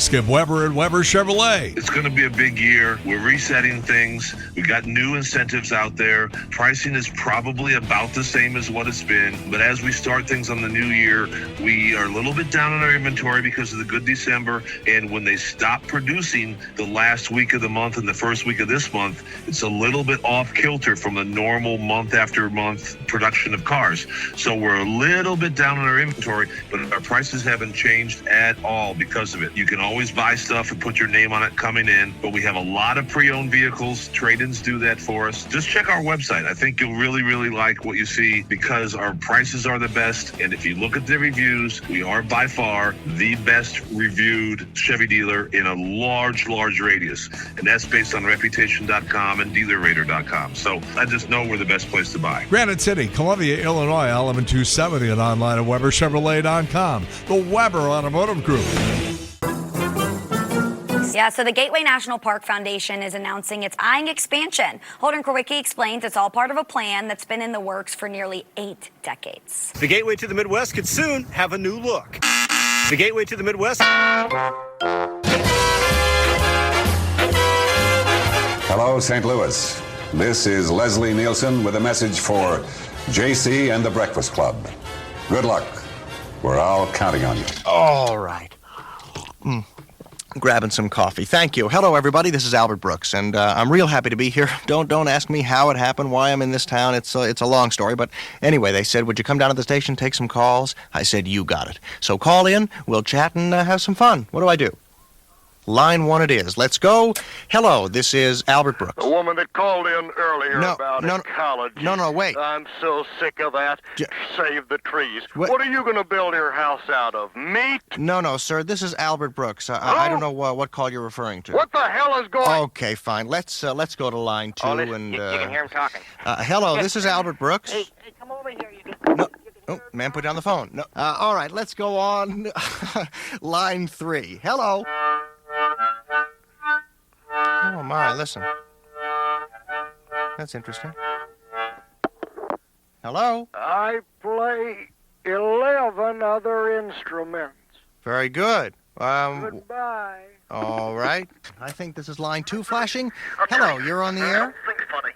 Skip Weber and Weber Chevrolet. It's going to be a big year. We're resetting things. We got new incentives out there. Pricing is probably about the same as what it's been. But as we start things on the new year, we are a little bit down on our inventory because of the good December. And when they stop producing the last week of the month and the first week of this month, it's a little bit off kilter from the normal month after month production of cars. So we're a little bit down on our inventory, but our prices haven't changed at all because of it. You can always buy stuff and put your name on it coming in, but we have a lot of pre-owned vehicles. Trade-ins do that for us. Just check our website. I think you'll really, really like what you see because our prices are the best. And if you look at the reviews, we are by far the best reviewed Chevy dealer in a large radius. And that's based on reputation.com and dealerrater.com. So I just know we're the best place to buy. Granite City, Columbia, Illinois, 11270 and online at WeberChevrolet.com. The Weber Automotive Group. Yeah, so the Gateway National Park Foundation is announcing it's eyeing expansion. Holden Kowicki explains it's all part of a plan that's been in the works for nearly 8 decades. The Gateway to the Midwest could soon have a new look. The Gateway to the Midwest. Hello, St. Louis. This is Leslie Nielsen with a message for JC and the Breakfast Club. Good luck. We're all counting on you. All right. Grabbing some coffee. Thank you. Hello, everybody. This is Albert Brooks, and I'm real happy to be here. Don't ask me how it happened, why I'm in this town. It's a long story, but anyway, they said, would you come down to the station, take some calls? I said, you got it. So call in, we'll chat, and have some fun. What do I do? Line 1 it is. Let's go. Hello, this is Albert Brooks. The woman that called in earlier about college. No, wait. I'm so sick of that. Save the trees. What are you going to build your house out of? Meat? No, sir. This is Albert Brooks. I don't know what call you're referring to. What the hell is going on? Okay, fine. Let's go to line 2 and... You can hear him talking. Hello, this is Albert Brooks. Hey, come over here. Oh, man, put down the phone. No. All right, let's go on. Line 3. Hello. Oh, my, listen. That's interesting. Hello? I play 11 other instruments. Very good. Goodbye. All right. I think this is line 2 flashing. Hello, you're on the air? Think funny.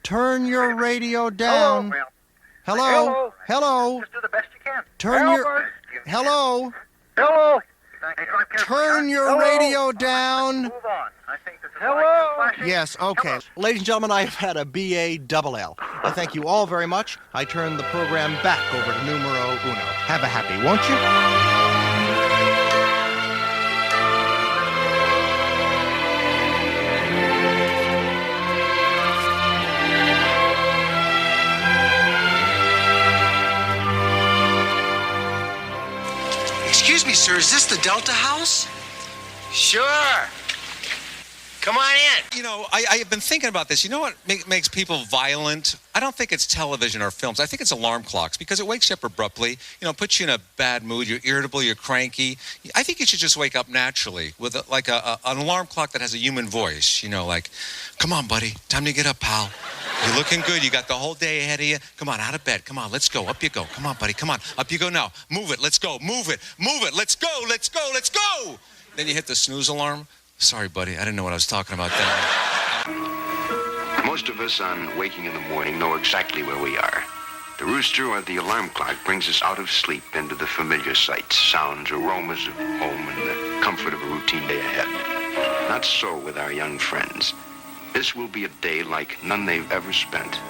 Turn your radio down. Hello? Just do the best you can. Hello? Hello? Turn your radio down. Move on. I think this is hello? Yes, okay. Hello. Ladies and gentlemen, I have had a BALL. I thank you all very much. I turn the program back over to numero uno. Have a happy, won't you? Excuse me, sir, is this the Delta House? Sure. Come on in. You know, I've been thinking about this. You know what makes people violent? I don't think it's television or films. I think it's alarm clocks because it wakes you up abruptly, puts you in a bad mood. You're irritable, you're cranky. I think you should just wake up naturally with an alarm clock that has a human voice, like, come on, buddy, time to get up, pal. You're looking good. You got the whole day ahead of you. Come on, out of bed. Come on, let's go. Up you go. Come on, buddy. Come on. Up you go now. Move it. Let's go. Move it. Move it. Let's go. Let's go. Let's go. Then you hit the snooze alarm. Sorry, buddy. I didn't know what I was talking about then. Most of us on waking in the morning know exactly where we are. The rooster or the alarm clock brings us out of sleep into the familiar sights, sounds, aromas of home and the comfort of a routine day ahead. Not so with our young friends. This will be a day like none they've ever spent,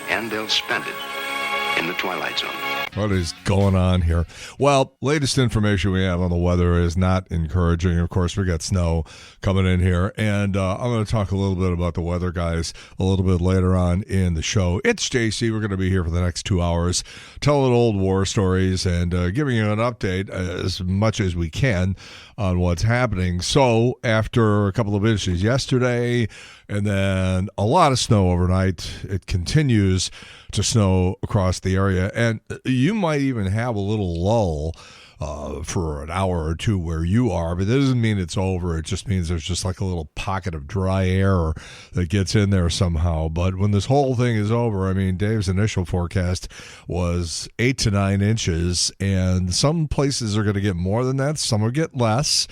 and they'll spend it in the Twilight Zone. What is going on here? Well, latest information we have on the weather is not encouraging. Of course, we got snow coming in here, and I'm going to talk a little bit about the weather, guys, a little bit later on in the show. It's JC. We're going to be here for the next 2 hours, telling old war stories and giving you an update as much as we can on what's happening. So after a couple of inches yesterday and then a lot of snow overnight, it continues to snow across the area, and you might even have a little lull for an hour or two where you are, but that doesn't mean it's over. It just means there's just like a little pocket of dry air that gets in there somehow. But when this whole thing is over, I mean, Dave's initial forecast was 8 to 9 inches, and some places are going to get more than that, some will get less.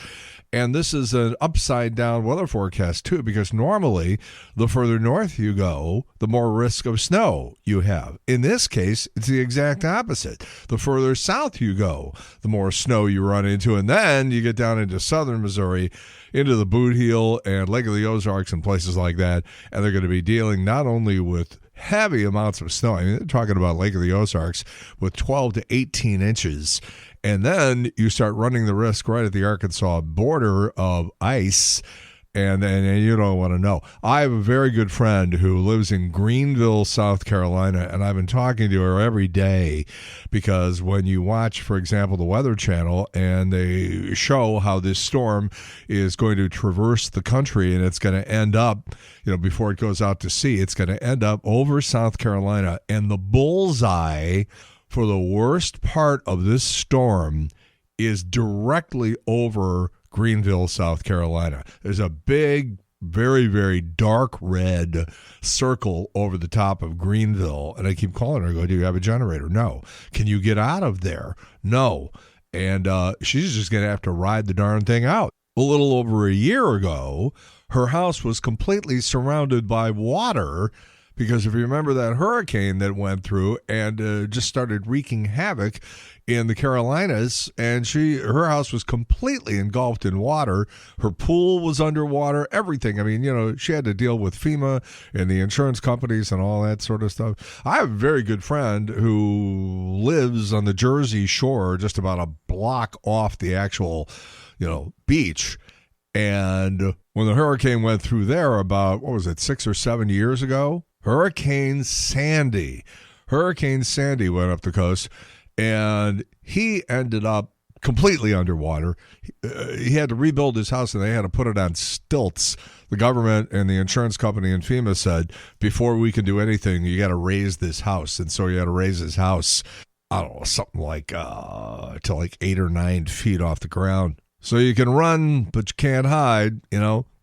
And this is an upside-down weather forecast, too, because normally the further north you go, the more risk of snow you have. In this case, it's the exact opposite. The further south you go, the more snow you run into. And then you get down into southern Missouri, into the Boot Heel and Lake of the Ozarks and places like that, and they're going to be dealing not only with heavy amounts of snow. I mean, they're talking about Lake of the Ozarks with 12 to 18 inches. And then you start running the risk right at the Arkansas border of ice, and you don't want to know. I have a very good friend who lives in Greenville, South Carolina, and I've been talking to her every day because when you watch, for example, the Weather Channel, and they show how this storm is going to traverse the country and it's going to end up, before it goes out to sea, it's going to end up over South Carolina, and the bullseye for the worst part of this storm is directly over Greenville, South Carolina. There's a big, very, very dark red circle over the top of Greenville. And I keep calling her, do you have a generator? No. Can you get out of there? No. And she's just going to have to ride the darn thing out. A little over a year ago, her house was completely surrounded by water because if you remember that hurricane that went through and just started wreaking havoc in the Carolinas, and her house was completely engulfed in water. Her pool was underwater, everything. I mean, she had to deal with FEMA and the insurance companies and all that sort of stuff. I have a very good friend who lives on the Jersey Shore, just about a block off the actual, beach. And when the hurricane went through there about, 6 or 7 years ago? Hurricane Sandy went up the coast, and he ended up completely underwater. He had to rebuild his house, and they had to put it on stilts. The government and the insurance company and FEMA said, before we can do anything, you got to raise this house. And so he had to raise his house, I don't know, something like to like 8 or 9 feet off the ground. So you can run, but you can't hide,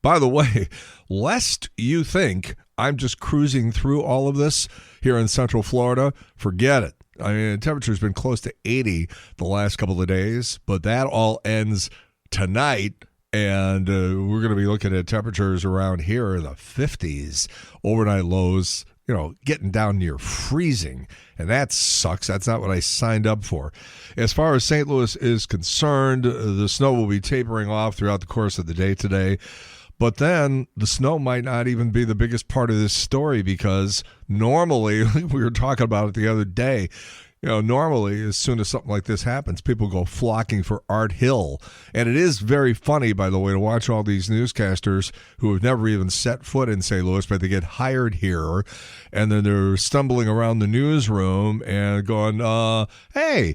By the way, lest you think I'm just cruising through all of this here in Central Florida, forget it. I mean, the temperature's been close to 80 the last couple of days, but that all ends tonight, and we're going to be looking at temperatures around here in the 50s, overnight lows, getting down near freezing, and that sucks. That's not what I signed up for. As far as St. Louis is concerned, the snow will be tapering off throughout the course of the day today. But then the snow might not even be the biggest part of this story because normally, we were talking about it the other day, normally as soon as something like this happens, people go flocking for Art Hill. And it is very funny, by the way, to watch all these newscasters who have never even set foot in St. Louis, but they get hired here. And then they're stumbling around the newsroom and going, hey,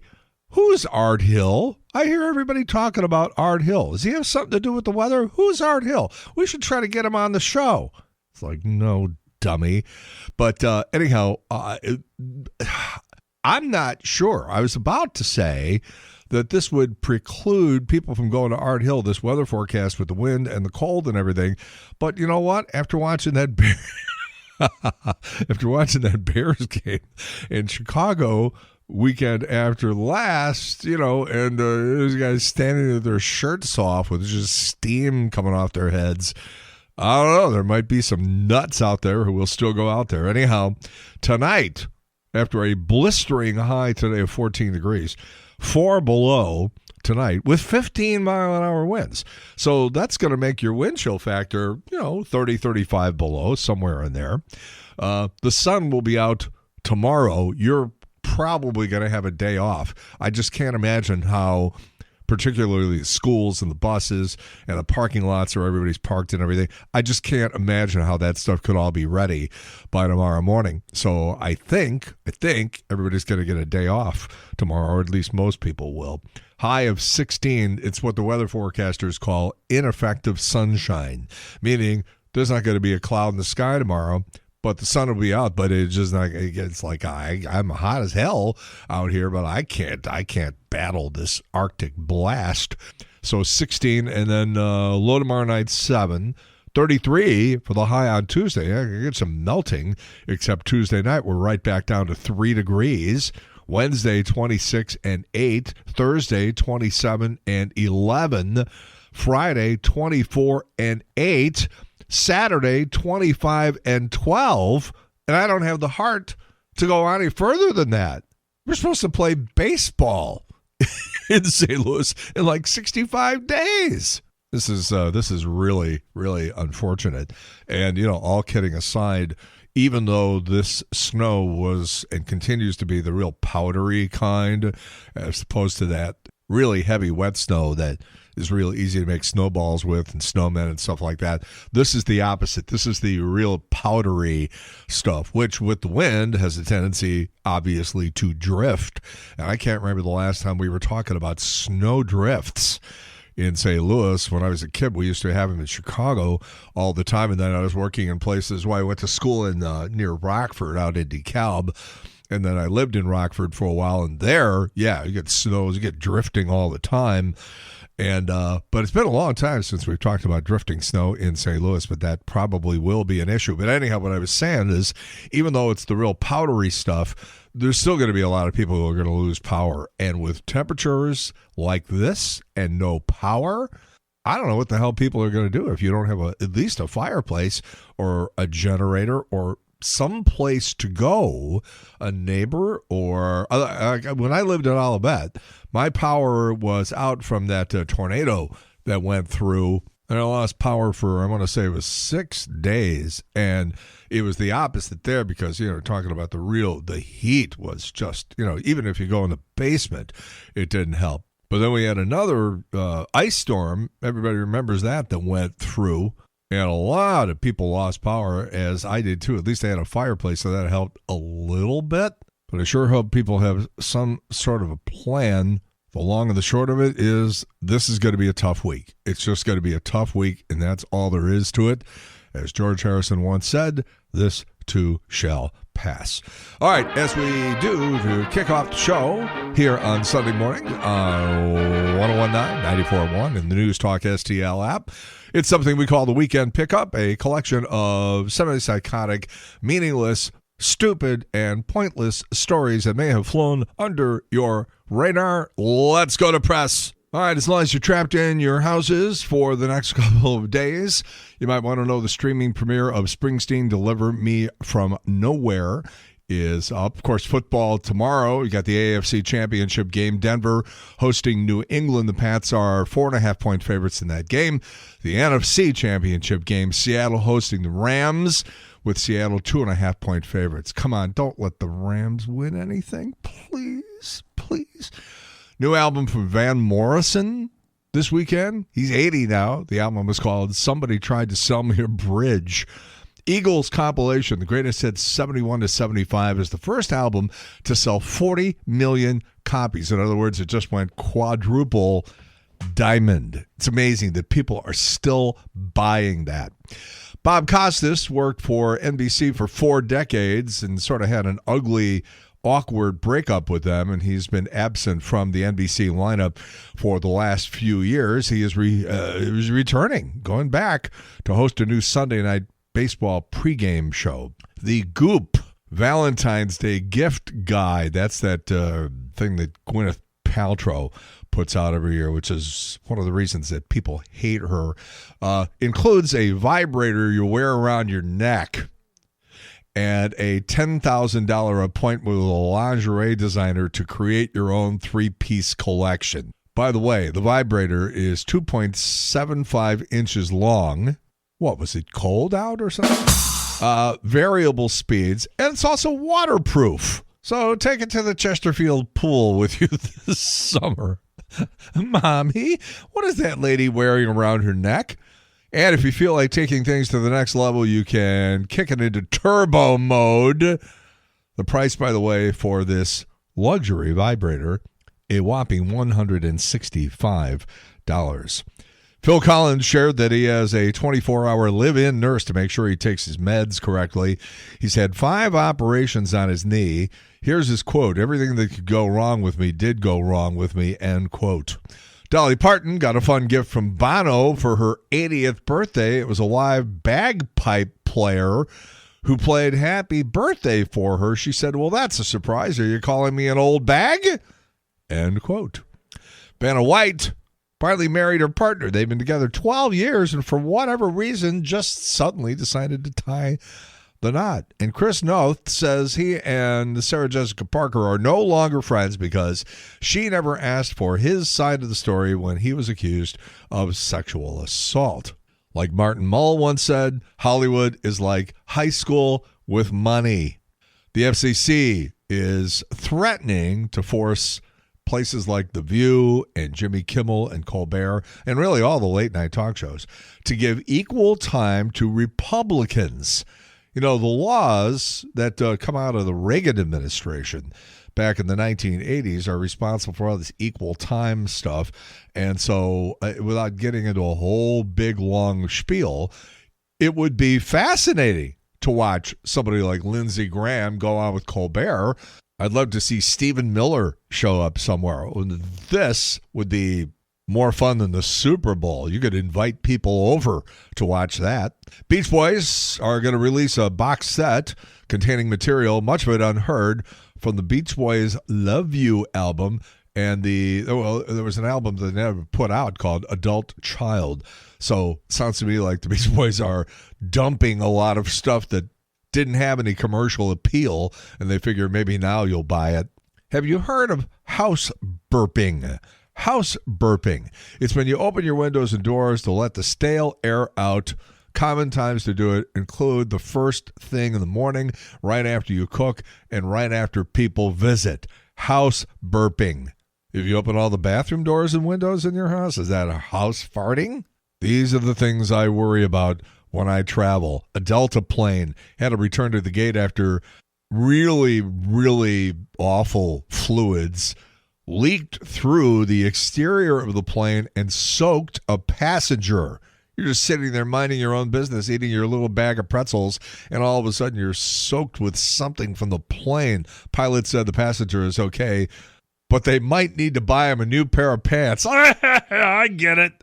who's Art Hill? I hear everybody talking about Art Hill. Does he have something to do with the weather? Who's Art Hill? We should try to get him on the show. It's like, no, dummy. But anyhow, I'm not sure. I was about to say that this would preclude people from going to Art Hill, this weather forecast with the wind and the cold and everything. But you know what? After watching that Bears game in Chicago weekend after last, and those guys standing with their shirts off with just steam coming off their heads. I don't know. There might be some nuts out there who will still go out there. Anyhow, tonight, after a blistering high today of 14 degrees, 4 below tonight with 15-mile-an-hour winds. So that's going to make your wind chill factor, 30, 35 below, somewhere in there. The sun will be out tomorrow. You're probably going to have a day off. I just can't imagine how, particularly the schools and the buses and the parking lots where everybody's parked and everything, I just can't imagine how that stuff could all be ready by tomorrow morning. So I think everybody's going to get a day off tomorrow, or at least most people will. High of 16, it's what the weather forecasters call ineffective sunshine, meaning there's not going to be a cloud in the sky tomorrow, but the sun will be out. But it's just not. It's like I'm hot as hell out here, but I can't battle this Arctic blast. So 16, and then low tomorrow night 7. 33 for the high on Tuesday. I can get some melting, except Tuesday night we're right back down to 3 degrees. Wednesday 26 and 8. Thursday 27 and 11. Friday, 24 and 8. Saturday, 25 and 12. And I don't have the heart to go any further than that. We're supposed to play baseball in St. Louis in like 65 days. This is really, really unfortunate. And, all kidding aside, even though this snow was and continues to be the real powdery kind, as opposed to that really heavy wet snow that is real easy to make snowballs with and snowmen and stuff like that, this is the opposite. This is the real powdery stuff, which with the wind has a tendency, obviously, to drift. And I can't remember the last time we were talking about snow drifts in St. Louis. When I was a kid, we used to have them in Chicago all the time, and then I was working in places where I went to school in near Rockford out in DeKalb, and then I lived in Rockford for a while, and there, yeah, you get snows, you get drifting all the time. And but it's been a long time since we've talked about drifting snow in St. Louis, but that probably will be an issue. But anyhow, what I was saying is, even though it's the real powdery stuff, there's still going to be a lot of people who are going to lose power. And with temperatures like this and no power, I don't know what the hell people are going to do if you don't have at least a fireplace or a generator or some place to go, a neighbor, or when I lived in Olivet, my power was out from that tornado that went through, and I lost power for, I want to say it was 6 days, and it was the opposite there because, talking about the heat was just, even if you go in the basement, it didn't help. But then we had another ice storm, everybody remembers that went through. And a lot of people lost power, as I did too. At least they had a fireplace, so that helped a little bit. But I sure hope people have some sort of a plan. The long and the short of it is this is going to be a tough week. It's just going to be a tough week, and that's all there is to it. As George Harrison once said, this too shall pass. All right, as we do to kick off the show here on Sunday morning on 1019, 94.1 in the News Talk STL app, it's something we call the Weekend Pickup, a collection of semi-psychotic, meaningless, stupid, and pointless stories that may have flown under your radar. Let's go to press. All right, as long as you're trapped in your houses for the next couple of days, you might want to know the streaming premiere of Springsteen, Deliver Me From Nowhere is up. Of course, football tomorrow. You got the AFC Championship game. Denver hosting New England. The Pats are 4.5-point favorites in that game. The NFC Championship game. Seattle hosting the Rams, with Seattle 2.5-point favorites. Come on, don't let the Rams win anything. Please, please. New album from Van Morrison this weekend. He's 80 now. The album is called Somebody Tried to Sell Me a Bridge. Eagles compilation, the greatest hits 71 to 75, is the first album to sell 40 million copies. In other words, it just went quadruple diamond. It's amazing that people are still buying that. Bob Costas worked for NBC for 4 decades and sort of had an ugly, awkward breakup with them, and he's been absent from the NBC lineup for the last few years. He is returning, going back to host a new Sunday night baseball pregame show. The Goop Valentine's Day gift guide. That's that thing that Gwyneth Paltrow puts out every year, which is one of the reasons that people hate her. Includes a vibrator you wear around your neck and a $10,000 appointment with a lingerie designer to create your own 3-piece collection. By the way, the vibrator is 2.75 inches long. What, was it cold out or something? Variable speeds, and it's also waterproof. So take it to the Chesterfield pool with you this summer. Mommy, what is that lady wearing around her neck? And if you feel like taking things to the next level, you can kick it into turbo mode. The price, by the way, for this luxury vibrator, a whopping $165. Phil Collins shared that he has a 24-hour live-in nurse to make sure he takes his meds correctly. He's had 5 operations on his knee. Here's his quote: "Everything that could go wrong with me did go wrong with me," end quote. Dolly Parton got a fun gift from Bono for her 80th birthday. It was a live bagpipe player who played Happy Birthday for her. She said, "Well, that's a surprise. Are you calling me an old bag?" End quote. Vanna White finally married her partner. They've been together 12 years and for whatever reason just suddenly decided to tie the knot. And Chris Noth says he and Sarah Jessica Parker are no longer friends because she never asked for his side of the story when he was accused of sexual assault. Like Martin Mull once said, Hollywood is like high school with money. The FCC is threatening to force places like The View and Jimmy Kimmel and Colbert and really all the late night talk shows to give equal time to Republicans. You know, the laws that come out of the Reagan administration back in the 1980s are responsible for all this equal time stuff. And so without getting into a whole big, long spiel, it would be fascinating to watch somebody like Lindsey Graham go on with Colbert. I'd love to see Stephen Miller show up somewhere. This would be more fun than the Super Bowl. You could invite people over to watch that. Beach Boys are going to release a box set containing material, much of it unheard, from the Beach Boys Love You album. And there was an album that they never put out called Adult Child. So it sounds to me like the Beach Boys are dumping a lot of stuff that didn't have any commercial appeal, and they figure maybe now you'll buy it. Have you heard of house burping? House burping. It's when you open your windows and doors to let the stale air out. Common times to do it include the first thing in the morning, right after you cook, and right after people visit. House burping. If you open all the bathroom doors and windows in your house, is that a house farting? These are the things I worry about when I travel. A Delta plane had to return to the gate after really, really awful fluids leaked through the exterior of the plane and soaked a passenger. You're just sitting there minding your own business, eating your little bag of pretzels, and all of a sudden you're soaked with something from the plane. Pilot said the passenger is okay, but they might need to buy him a new pair of pants. I get it.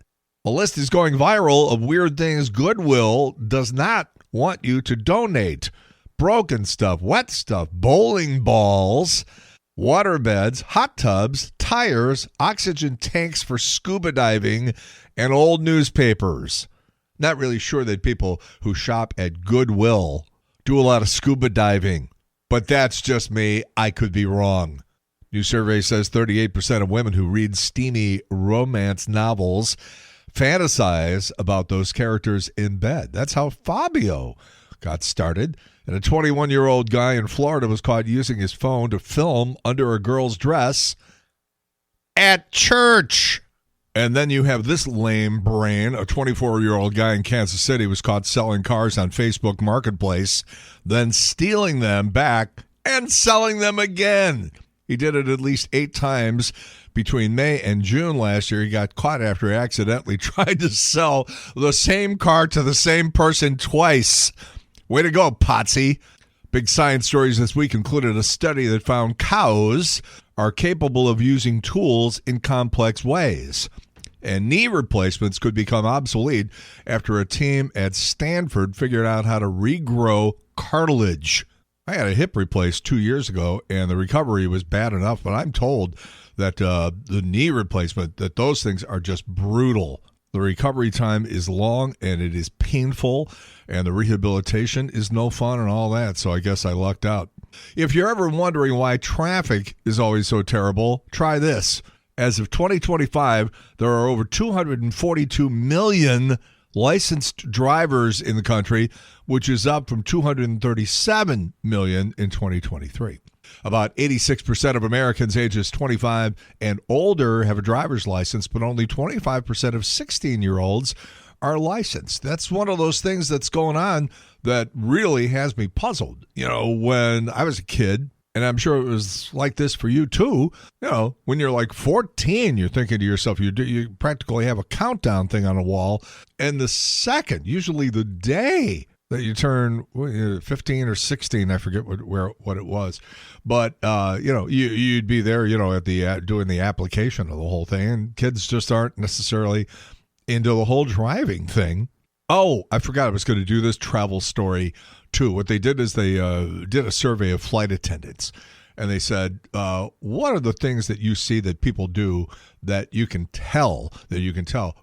A list is going viral of weird things Goodwill does not want you to donate. Broken stuff, wet stuff, bowling balls, waterbeds, hot tubs, tires, oxygen tanks for scuba diving, and old newspapers. Not really sure that people who shop at Goodwill do a lot of scuba diving, but that's just me. I could be wrong. New survey says 38% of women who read steamy romance novels fantasize about those characters in bed. That's how Fabio got started. And a 21-year-old guy in Florida was caught using his phone to film under a girl's dress at church. And then you have this lame brain. A 24-year-old guy in Kansas City was caught selling cars on Facebook Marketplace, then stealing them back and selling them again. He did it at least 8 times between May and June last year. He got caught after he accidentally tried to sell the same car to the same person twice. Way to go, Potsy. Big science stories this week included a study that found cows are capable of using tools in complex ways. And knee replacements could become obsolete after a team at Stanford figured out how to regrow cartilage. I had a hip replaced 2 years ago, and the recovery was bad enough, but I'm told that the knee replacement, that those things are just brutal. The recovery time is long, and it is painful, and the rehabilitation is no fun and all that, so I guess I lucked out. If you're ever wondering why traffic is always so terrible, try this. As of 2025, there are over 242 million licensed drivers in the country, which is up from 237 million in 2023. About 86% of Americans ages 25 and older have a driver's license, but only 25% of 16-year-olds are licensed. That's one of those things that's going on that really has me puzzled. You know, when I was a kid, and I'm sure it was like this for you too, you know, when you're like 14, you're thinking to yourself, you practically have a countdown thing on a wall. And the second, usually the day that you turn 15 or 16, I forget what it was. But, you know, you'd be there, you know, at the doing the application of the whole thing. And kids just aren't necessarily into the whole driving thing. Oh, I forgot I was going to do this travel story too. What they did is they did a survey of flight attendants, and they said, what are the things that you see that people do that you can tell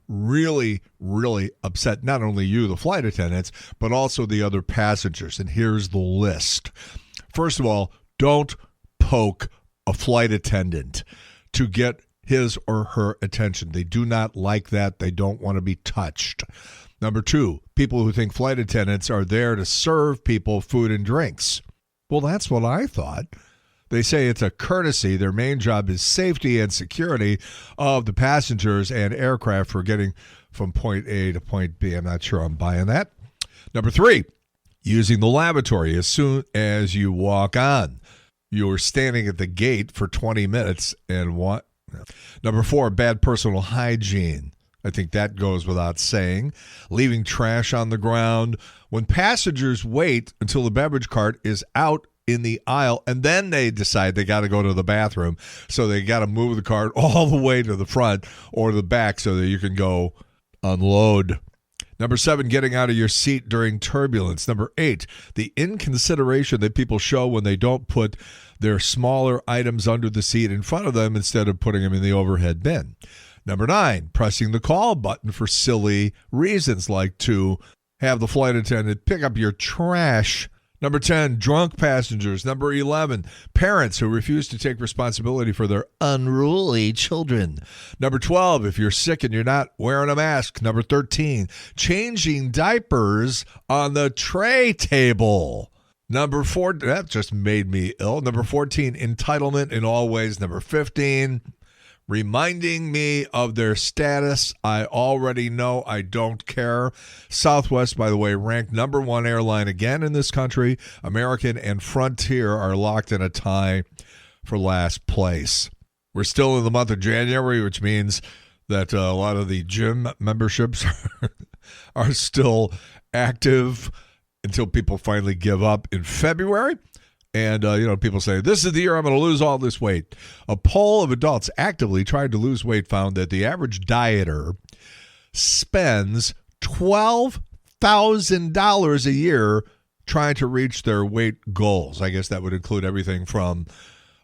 really, really upset not only you, the flight attendants, but also the other passengers? And here's the list. First of all, don't poke a flight attendant to get his or her attention. They do not like that. They don't want to be touched. Number two, people who think flight attendants are there to serve people food and drinks. Well, that's what I thought. They say it's a courtesy. Their main job is safety and security of the passengers and aircraft for getting from point A to point B. I'm not sure I'm buying that. Number three, using the lavatory as soon as you walk on. You're standing at the gate for 20 minutes and what? Number four, bad personal hygiene. I think that goes without saying. Leaving trash on the ground. When passengers wait until the beverage cart is out in the aisle, and then they decide they got to go to the bathroom, so they got to move the cart all the way to the front or the back so that you can go unload. Number seven, getting out of your seat during turbulence. Number eight, the inconsideration that people show when they don't put their smaller items under the seat in front of them instead of putting them in the overhead bin. Number nine, pressing the call button for silly reasons like to have the flight attendant pick up your trash. Number 10, drunk passengers. Number 11, parents who refuse to take responsibility for their unruly children. Number 12, if you're sick and you're not wearing a mask. Number 13, changing diapers on the tray table. Number 14, that just made me ill. Number 14, entitlement in all ways. Number 15, reminding me of their status. I already know. I don't care. Southwest, by the way, ranked number one airline again in this country. American and Frontier are locked in a tie for last place. We're still in the month of January, which means that a lot of the gym memberships are still active until people finally give up in February. And, people say, this is the year I'm going to lose all this weight. A poll of adults actively trying to lose weight found that the average dieter spends $12,000 a year trying to reach their weight goals. I guess that would include everything from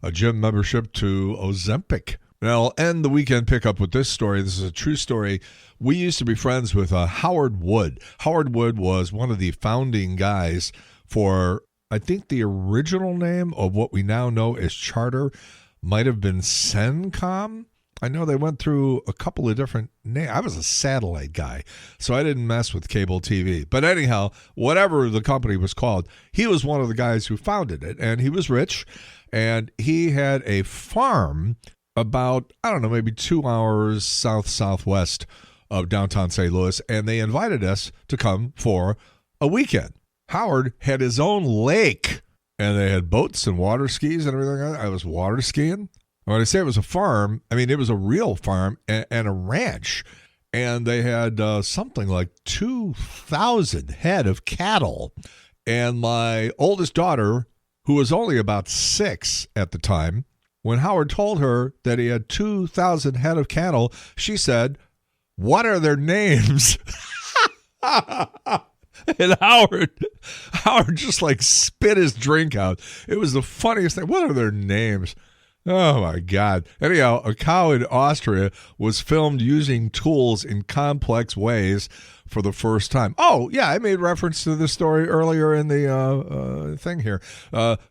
a gym membership to Ozempic. Now, I'll end the weekend pickup with this story. This is a true story. We used to be friends with Howard Wood. Howard Wood was one of the founding guys for, I think the original name of what we now know as Charter might have been CENTCOM. I know they went through a couple of different names. I was a satellite guy, so I didn't mess with cable TV. But anyhow, whatever the company was called, he was one of the guys who founded it, and he was rich, and he had a farm about, maybe 2 hours southwest of downtown St. Louis, and they invited us to come for a weekend. Howard had his own lake, and they had boats and water skis and everything. I was water skiing. When I say it was a farm, it was a real farm and a ranch. And they had something like 2,000 head of cattle. And my oldest daughter, who was only about 6 at the time, when Howard told her that he had 2,000 head of cattle, she said, "What are their names?" And Howard just spit his drink out. It was the funniest thing. What are their names? Oh, my God. Anyhow, a cow in Austria was filmed using tools in complex ways for the first time. Oh, yeah, I made reference to this story earlier in the thing here.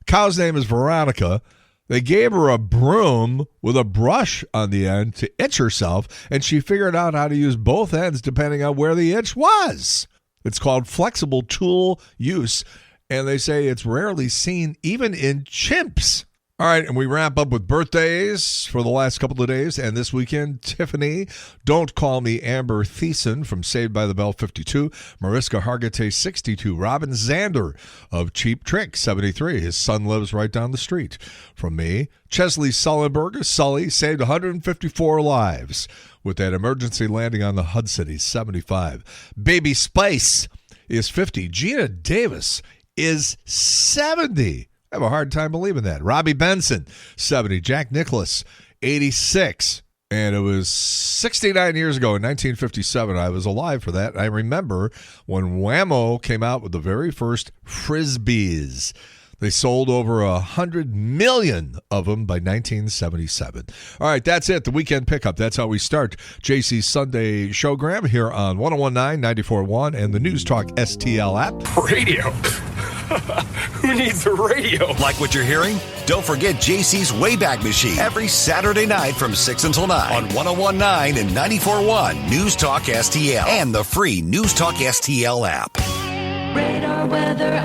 Cow's name is Veronica. They gave her a broom with a brush on the end to itch herself, and she figured out how to use both ends depending on where the itch was. It's called flexible tool use, and they say it's rarely seen even in chimps. All right, and we wrap up with birthdays for the last couple of days. And this weekend, Tiffany, Don't Call Me Amber Thiessen from Saved by the Bell 52, Mariska Hargitay 62, Robin Zander of Cheap Trick 73. His son lives right down the street from me. Chesley Sullenberger, Sully, saved 154 lives with that emergency landing on the Hudson. He's 75. Baby Spice is 50. Gina Davis is 70. I have a hard time believing that. Robbie Benson, 70. Jack Nicklaus, 86. And it was 69 years ago in 1957. I was alive for that. I remember when Whammo came out with the very first Frisbees. They sold over 100 million of them by 1977. All right, that's it. The weekend pickup. That's how we start JC's Sunday Showgram here on 1019, 94.1 and the News Talk STL app. Radio? Who needs a radio? Like what you're hearing? Don't forget JC's Wayback Machine every Saturday night from 6 until 9 on 1019 and 94.1 News Talk STL and the free News Talk STL app. Radar weather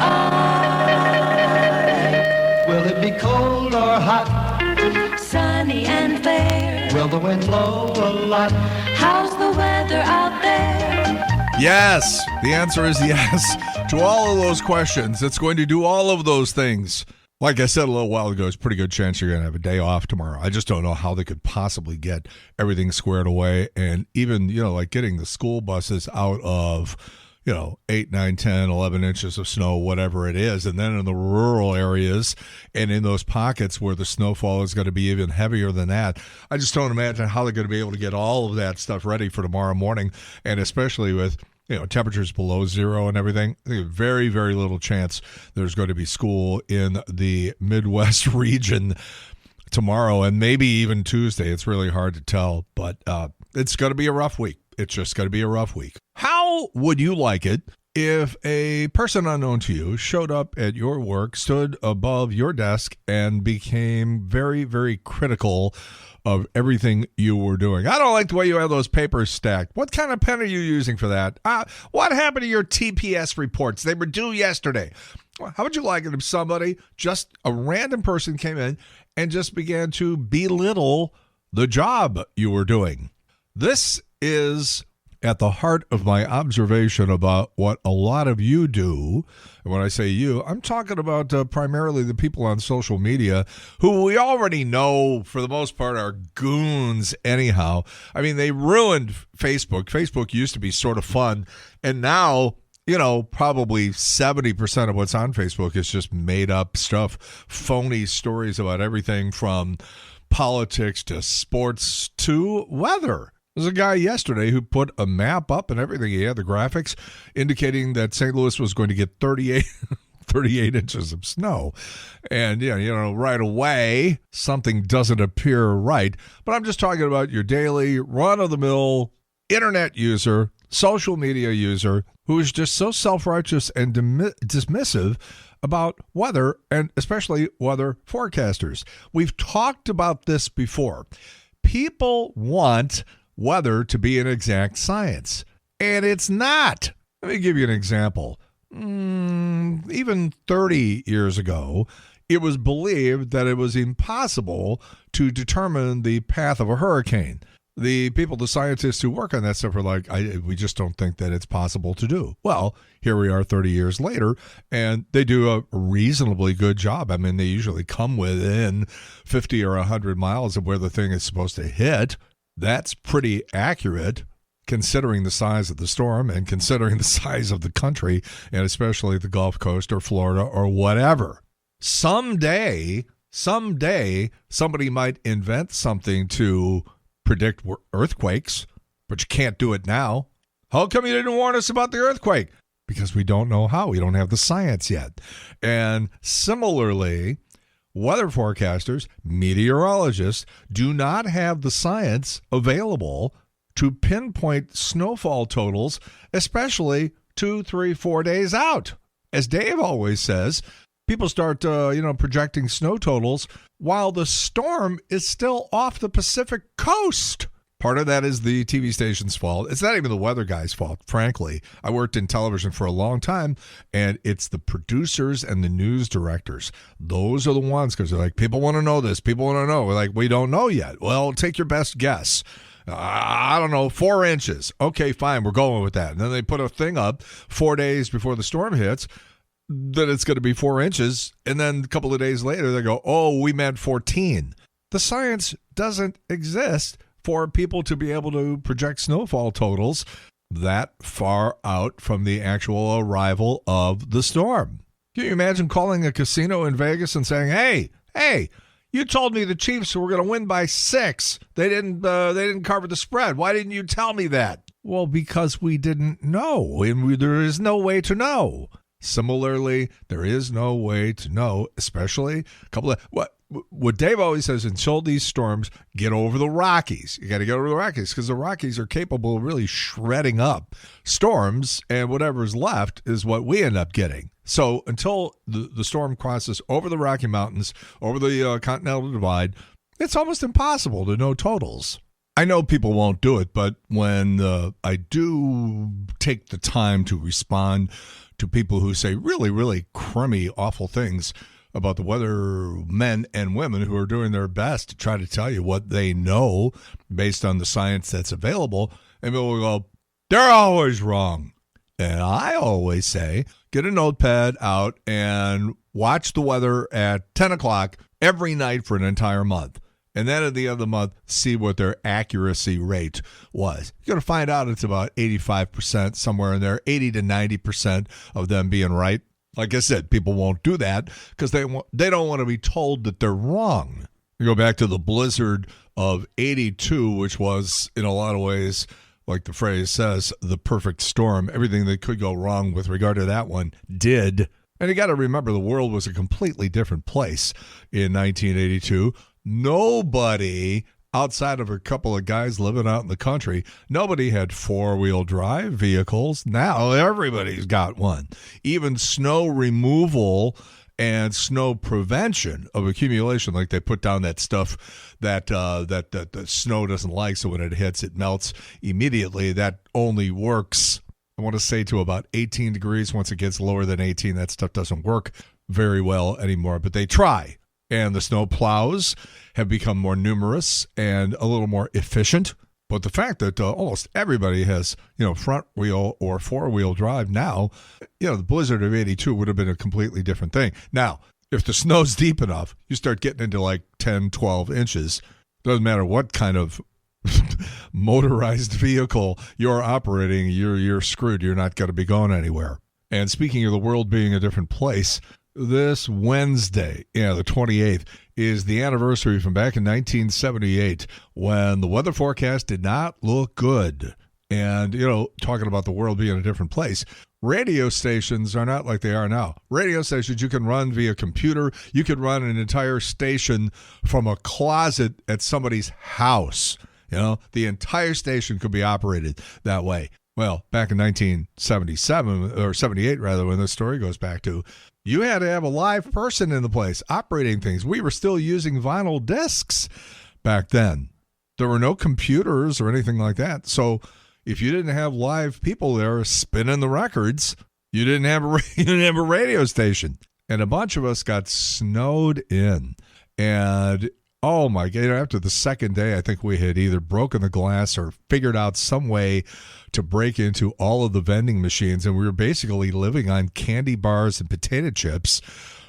will it be cold or hot? Sunny and fair. Will the wind blow a lot? How's the weather out there? Yes, the answer is yes to all of those questions. It's going to do all of those things. Like I said a little while ago, it's a pretty good chance you're going to have a day off tomorrow. I just don't know how they could possibly get everything squared away. And even, like getting the school buses out of 8, 9, 10, 11 inches of snow, whatever it is. And then in the rural areas and in those pockets where the snowfall is going to be even heavier than that, I just don't imagine how they're going to be able to get all of that stuff ready for tomorrow morning. And especially with, temperatures below zero and everything, I think very, very little chance there's going to be school in the Midwest region tomorrow and maybe even Tuesday. It's really hard to tell, but it's going to be a rough week. It's just going to be a rough week. How would you like it if a person unknown to you showed up at your work, stood above your desk, and became very, very critical of everything you were doing? I don't like the way you have those papers stacked. What kind of pen are you using for that? What happened to your TPS reports? They were due yesterday. How would you like it if somebody, just a random person, came in and just began to belittle the job you were doing? This is at the heart of my observation about what a lot of you do. And when I say you, I'm talking about primarily the people on social media who we already know for the most part are goons anyhow. I mean, they ruined Facebook. Facebook used to be sort of fun. And now, probably 70% of what's on Facebook is just made up stuff, phony stories about everything from politics to sports to weather. There's a guy yesterday who put a map up and everything. He had the graphics indicating that St. Louis was going to get 38 inches of snow. And, right away, something doesn't appear right. But I'm just talking about your daily run-of-the-mill internet user, social media user, who is just so self-righteous and dismissive about weather, and especially weather forecasters. We've talked about this before. People want weather to be an exact science, and it's not. Let me give you an example. Even 30 years ago, it was believed that it was impossible to determine the path of a hurricane. The scientists who work on that stuff are like, we just don't think that it's possible to do. Well, here we are 30 years later, and they do a reasonably good job. I mean, they usually come within 50 or 100 miles of where the thing is supposed to hit. That's pretty accurate considering the size of the storm and considering the size of the country, and especially the Gulf Coast or Florida or whatever. Someday, somebody might invent something to predict earthquakes, but you can't do it now. How come you didn't warn us about the earthquake? Because we don't know how. We don't have the science yet. And similarly, weather forecasters, meteorologists, do not have the science available to pinpoint snowfall totals, especially 2, 3, 4 days out. As Dave always says, people start, projecting snow totals while the storm is still off the Pacific coast. Part of that is the TV station's fault. It's not even the weather guy's fault, frankly. I worked in television for a long time, and it's the producers and the news directors. Those are the ones, because they're like, people want to know this. People want to know. We're like, we don't know yet. Well, take your best guess. I don't know, 4 inches. Okay, fine, we're going with that. And then they put a thing up 4 days before the storm hits that it's going to be 4 inches. And then a couple of days later, they go, oh, we meant 14. The science doesn't exist for people to be able to project snowfall totals that far out from the actual arrival of the storm. Can you imagine calling a casino in Vegas and saying, hey, you told me the Chiefs were going to win by 6. They didn't cover the spread. Why didn't you tell me that? Well, because we didn't know, and there is no way to know. Similarly, there is no way to know, especially a couple of what Dave always says, until these storms get over the Rockies. You got to get over the Rockies because the Rockies are capable of really shredding up storms, and whatever's left is what we end up getting. So until the storm crosses over the Rocky Mountains, over the Continental Divide, it's almost impossible to know totals. I know people won't do it, but when I do take the time to respond to people who say really, really crummy, awful things about the weather men and women who are doing their best to try to tell you what they know based on the science that's available, and people will go, they're always wrong. And I always say, get a notepad out and watch the weather at 10 o'clock every night for an entire month. And then at the end of the month, see what their accuracy rate was. You're going to find out it's about 85%, somewhere in there, 80 to 90% of them being right. Like I said, people won't do that because they don't want to be told that they're wrong. You go back to the blizzard of 82, which was, in a lot of ways, like the phrase says, the perfect storm. Everything that could go wrong with regard to that one did. And you got to remember, the world was a completely different place in 1982. Nobody, outside of a couple of guys living out in the country, nobody had four-wheel drive vehicles. Now everybody's got one. Even snow removal and snow prevention of accumulation, like they put down that stuff that the snow doesn't like, so when it hits, it melts immediately. That only works, I want to say, to about 18 degrees. Once it gets lower than 18, that stuff doesn't work very well anymore, but they try. And the snow plows have become more numerous and a little more efficient. But the fact that almost everybody has, front wheel or four-wheel drive now, the blizzard of 82 would have been a completely different thing. Now, if the snow's deep enough, you start getting into like 10, 12 inches. Doesn't matter what kind of motorized vehicle you're operating, you're screwed. You're not going to be going anywhere. And speaking of the world being a different place, this Wednesday, the 28th, is the anniversary from back in 1978 when the weather forecast did not look good. And, talking about the world being a different place, radio stations are not like they are now. Radio stations you can run via computer. You could run an entire station from a closet at somebody's house. The entire station could be operated that way. Well, back in 1977, or 78 rather, when this story goes back to, you had to have a live person in the place operating things. We were still using vinyl discs back then. There were no computers or anything like that. So if you didn't have live people there spinning the records, you didn't have a radio station. And a bunch of us got snowed in. And oh my God, after the second day, I think we had either broken the glass or figured out some way to break into all of the vending machines. And we were basically living on candy bars and potato chips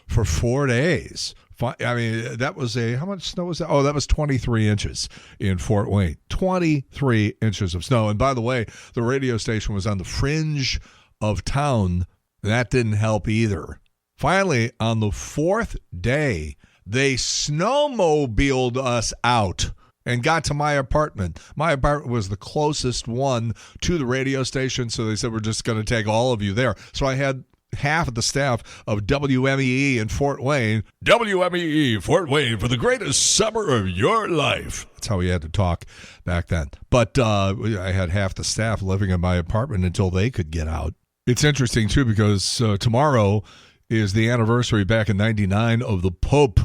for 4 days. I mean, that was how much snow was that? Oh, that was 23 inches in Fort Wayne. 23 inches of snow. And by the way, the radio station was on the fringe of town. That didn't help either. Finally, on the fourth day, they snowmobiled us out and got to my apartment. My apartment was the closest one to the radio station, so they said, we're just going to take all of you there. So I had half of the staff of WMEE in Fort Wayne. WMEE Fort Wayne for the greatest summer of your life. That's how we had to talk back then. But I had half the staff living in my apartment until they could get out. It's interesting, too, because tomorrow is the anniversary back in 99 of the Pope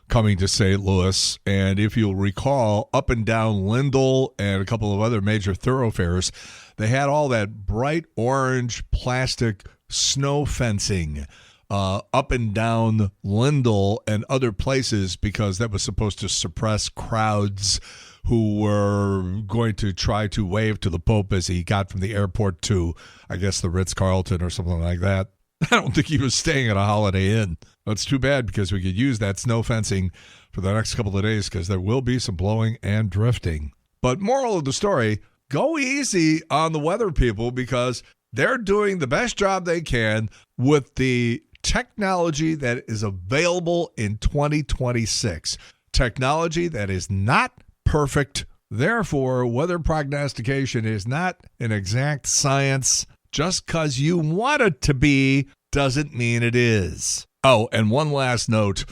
coming to St. Louis. And if you'll recall, up and down Lindell and a couple of other major thoroughfares, they had all that bright orange plastic snow fencing up and down Lindell and other places because that was supposed to suppress crowds who were going to try to wave to the Pope as he got from the airport to, I guess, the Ritz-Carlton or something like that. I don't think he was staying at a Holiday Inn. That's too bad because we could use that snow fencing for the next couple of days because there will be some blowing and drifting. But moral of the story, go easy on the weather people because they're doing the best job they can with the technology that is available in 2026. Technology that is not perfect. Therefore, weather prognostication is not an exact science. Just because you want it to be doesn't mean it is. Oh, and one last note.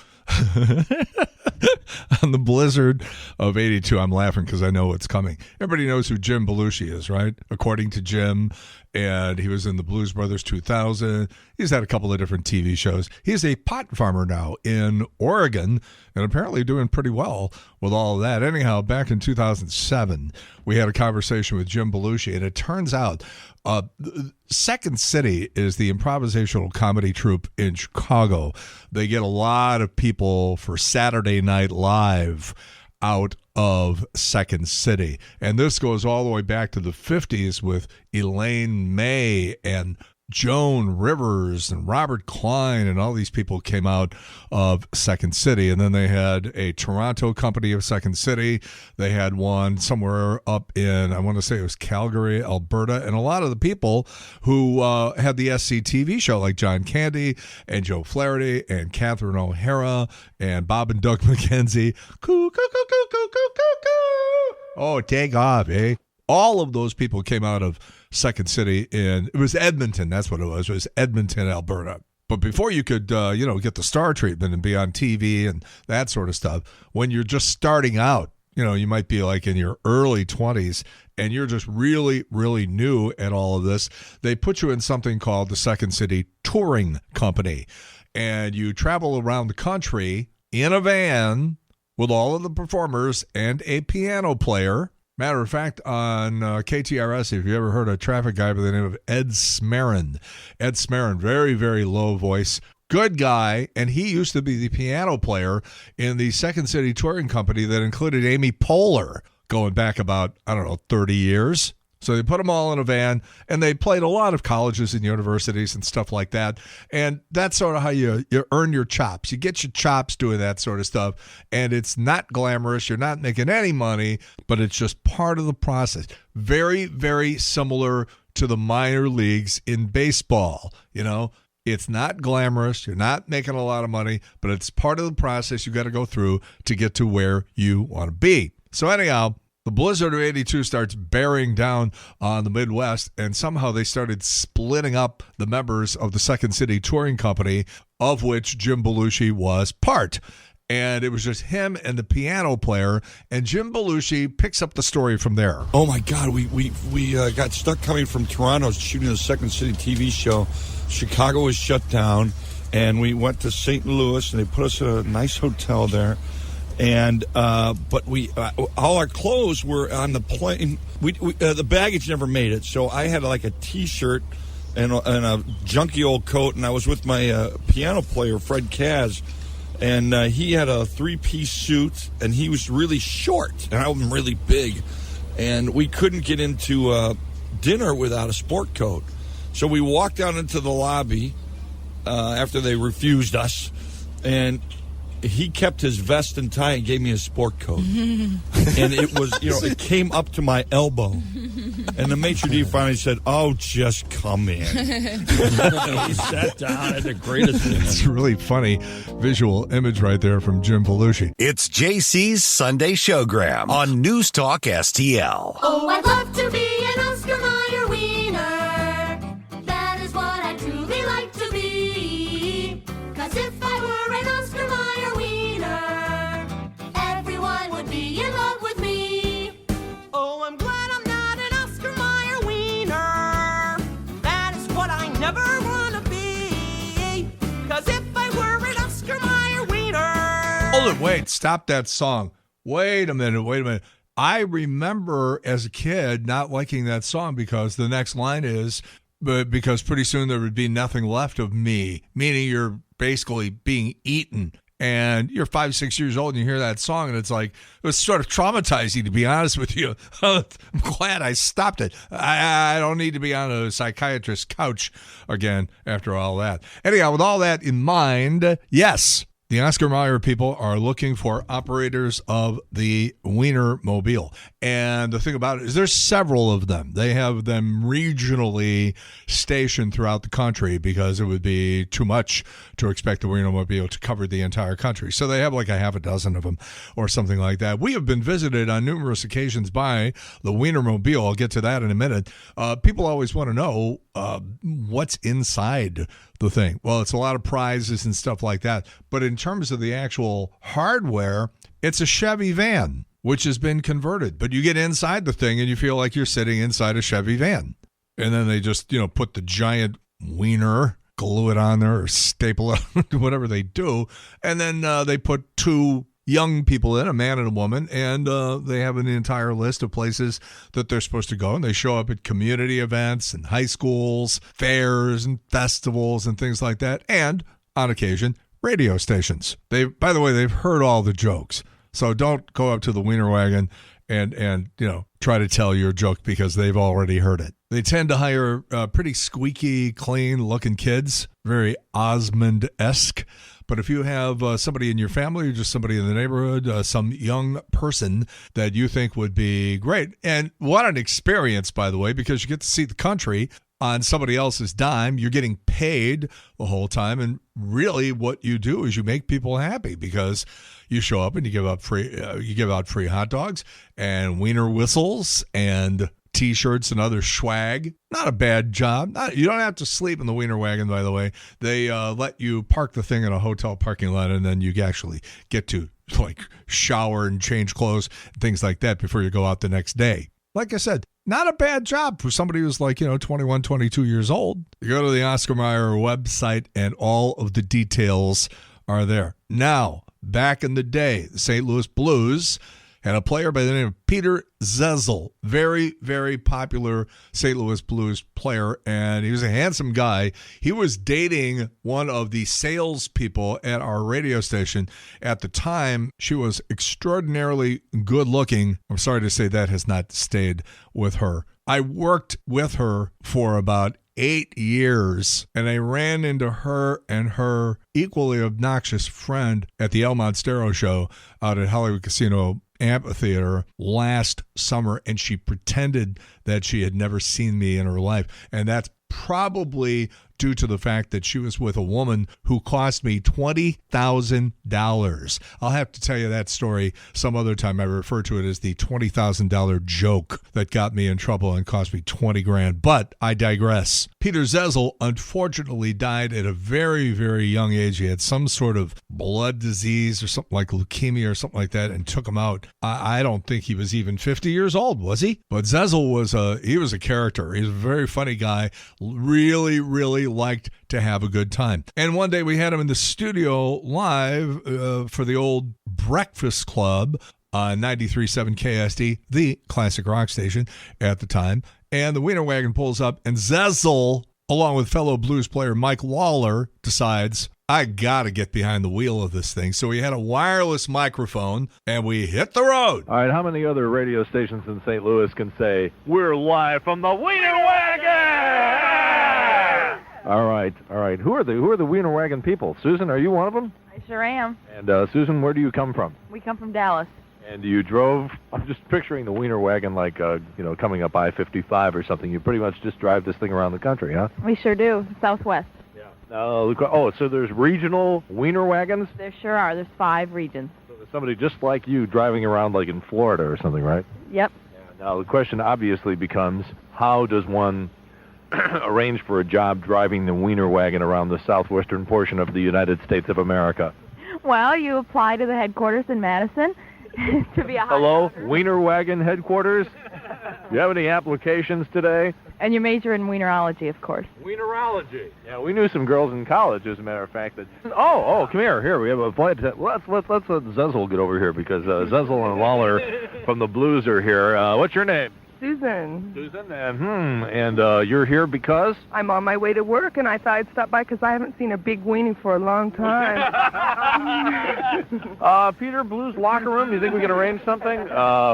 On the blizzard of 82, I'm laughing because I know what's coming. Everybody knows who Jim Belushi is, right? According to Jim, and he was in the Blues Brothers 2000. He's had a couple of different TV shows. He's a pot farmer now in Oregon and apparently doing pretty well with all of that. Anyhow, back in 2007, we had a conversation with Jim Belushi, and it turns out Second City is the improvisational comedy troupe in Chicago. They get a lot of people for Saturday Night Live out of Second City. And this goes all the way back to the 50s with Elaine May and Joan Rivers and Robert Klein, and all these people came out of Second City. And then they had a Toronto company of Second City. They had one somewhere up in, I want to say it was Calgary, Alberta. And a lot of the people who had the SC TV show, like John Candy and Joe Flaherty and Catherine O'Hara and Bob and Doug McKenzie. Coo, coo, coo, coo, coo, coo, coo, coo. Oh, take off, eh? All of those people came out of Second City it was Edmonton. That's what it was. It was Edmonton, Alberta. But before you could, get the star treatment and be on TV and that sort of stuff, when you're just starting out, you might be like in your early 20s and you're just really, really new at all of this. They put you in something called the Second City Touring Company. And you travel around the country in a van with all of the performers and a piano player. Matter of fact, on KTRS, if you ever heard a traffic guy by the name of Ed Smarin, very, very low voice, good guy, and he used to be the piano player in the Second City Touring Company that included Amy Poehler, going back about, 30 years. So they put them all in a van, and they played a lot of colleges and universities and stuff like that. And that's sort of how you earn your chops. You get your chops doing that sort of stuff, and it's not glamorous. You're not making any money, but it's just part of the process. Very, very similar to the minor leagues in baseball. It's not glamorous. You're not making a lot of money, but it's part of the process you got to go through to get to where you want to be. So anyhow, the blizzard of 82 starts bearing down on the Midwest, and somehow they started splitting up the members of the Second City Touring Company, of which Jim Belushi was part. And it was just him and the piano player, and Jim Belushi picks up the story from there. Oh, my God. We got stuck coming from Toronto shooting the Second City TV show. Chicago was shut down, and we went to St. Louis, and they put us in a nice hotel there. And but we all our clothes were on the plane. The baggage never made it, so I had like a T-shirt and a junky old coat, and I was with my piano player Fred Kaz, and he had a 3-piece suit, and he was really short, and I'm really big, and we couldn't get into dinner without a sport coat, so we walked out into the lobby after they refused us, and he kept his vest and tie and gave me a sport coat. And it was, it came up to my elbow. And the maitre d' finally said, "Oh, just come in." He sat down at the greatest thing. It's a really funny visual image right there from Jim Belushi. It's JC's Sunday Showgram on News Talk STL. Oh, I'd love to be an Oscar Mayer wiener. That is what I truly like to be. 'Cause if I were an Oscar Mayer wiener, everyone would be in love with me. Oh, I'm glad I'm not an Oscar Mayer wiener. That is what I never want to be. 'Cause if I were an Oscar Mayer wiener. Hold it, wait, stop that song. Wait a minute. I remember as a kid not liking that song because the next line is, but because pretty soon there would be nothing left of me, meaning you're basically being eaten. And you're 5, 6 years old and you hear that song and it's like, it was sort of traumatizing, to be honest with you. I'm glad I stopped it. I don't need to be on a psychiatrist's couch again after all that. Anyhow, with all that in mind, yes, the Oscar Mayer people are looking for operators of the Wiener Mobile. And the thing about it is there's several of them. They have them regionally stationed throughout the country because it would be too much to expect the Wiener Mobile to cover the entire country. So they have like a half a dozen of them or something like that. We have been visited on numerous occasions by the Wiener Mobile. I'll get to that in a minute. People always want to know what's inside the thing? Well, it's a lot of prizes and stuff like that. But in terms of the actual hardware, it's a Chevy van, which has been converted. But you get inside the thing and you feel like you're sitting inside a Chevy van. And then they just, put the giant wiener, glue it on there or staple it, whatever they do. And then they put two young people in, a man and a woman, and they have an entire list of places that they're supposed to go. And they show up at community events and high schools, fairs and festivals and things like that. And on occasion, radio stations. By the way, they've heard all the jokes. So don't go up to the wiener wagon and try to tell your joke because they've already heard it. They tend to hire pretty squeaky, clean-looking kids, very Osmond-esque. But if you have somebody in your family or just somebody in the neighborhood, some young person that you think would be great, and what an experience, by the way, because you get to see the country on somebody else's dime. You're getting paid the whole time, and really what you do is you make people happy because you show up and you give out free hot dogs and wiener whistles and T-shirts and other swag. Not a bad job. You don't have to sleep in the wiener wagon, by the way. They let you park the thing in a hotel parking lot, and then you actually get to shower and change clothes and things like that before you go out the next day. Like I said, not a bad job for somebody who's 21, 22 years old. You go to the Oscar Mayer website, and all of the details are there. Now, back in the day, the St. Louis Blues had a player by the name of Peter Zezel, very, very popular St. Louis Blues player, and he was a handsome guy. He was dating one of the salespeople at our radio station at the time. She was extraordinarily good looking. I'm sorry to say that has not stayed with her. I worked with her for about 8 years, and I ran into her and her equally obnoxious friend at the El Monstero show out at Hollywood Casino Amphitheater last summer, and she pretended that she had never seen me in her life. And that's probably due to the fact that she was with a woman who cost me $20,000. I'll have to tell you that story some other time. I refer to it as the $20,000 joke that got me in trouble and cost me $20,000. But I digress. Peter Zezel unfortunately died at a very, very young age. He had some sort of blood disease or something like leukemia or something like that, and took him out. I don't think he was even 50 years old, was he? But Zezel was a character. He was a very funny guy. Really, really liked to have a good time. And one day we had him in the studio live for the old Breakfast Club on 93.7 KSD, the classic rock station at the time. And the wiener wagon pulls up, and Zezel, along with fellow blues player Mike Lawler, decides, I got to get behind the wheel of this thing. So we had a wireless microphone, and we hit the road. All right, how many other radio stations in St. Louis can say, we're live from the wiener wagon? All right. Who are the wiener wagon people? Susan, are you one of them? I sure am. And Susan, where do you come from? We come from Dallas. And you drove, I'm just picturing the wiener wagon like, coming up I-55 or something. You pretty much just drive this thing around the country, huh? We sure do, Southwest. So there's regional wiener wagons? There sure are. There's 5 regions. So there's somebody just like you driving around like in Florida or something, right? Yep. Now the question obviously becomes, how does one arrange for a job driving the wiener wagon around the southwestern portion of the United States of America? Well, you apply to the headquarters in Madison to be a Hello, wiener wagon headquarters? Do you have any applications today? And you major in wienerology, of course. Wienerology. Yeah, we knew some girls in college, as a matter of fact. Come here. Here, we have a flight. Let's let Zezel get over here because Zezel and Lawler from the Blues are here. What's your name? Susan. Susan, and you're here because? I'm on my way to work, and I thought I'd stop by because I haven't seen a big weenie for a long time. Peter, Blues locker room, you think we can arrange something?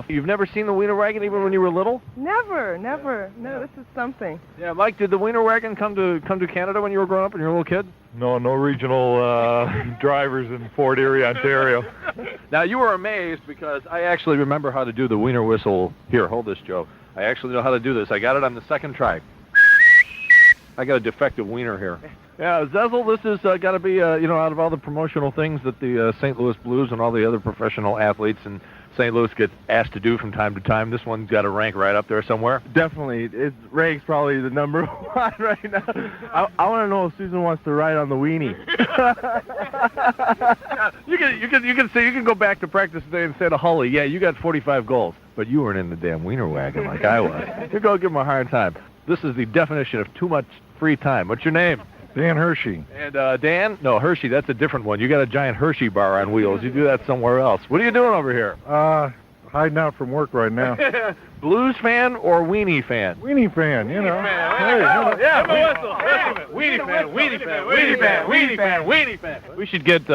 You've never seen the wiener wagon even when you were little? Never. No, this is something. Yeah, Mike, did the wiener wagon come to Canada when you were growing up and you were a little kid? No regional drivers in Fort Erie, Ontario. Now, you were amazed because I actually remember how to do the wiener whistle. Here, hold this, Joe. I actually know how to do this. I got it on the second try. I got a defective wiener here. Yeah, Zezel, this has got to be, out of all the promotional things that the St. Louis Blues and all the other professional athletes and St. Louis gets asked to do from time to time. This one's got to rank right up there somewhere. Definitely. It ranks probably the number one right now. I want to know if Susan wants to ride on the weenie. You can say, you can go back to practice today and say to Hully, yeah, you got 45 goals, but you weren't in the damn wiener wagon like I was. You go give him a hard time. This is the definition of too much free time. What's your name? Dan Hershey. And Dan? No, Hershey, that's a different one. You got a giant Hershey bar on wheels. You do that somewhere else. What are you doing over here? Hiding out from work right now. Blues fan or weenie fan? Weenie fan, you know. Weenie fan. We should get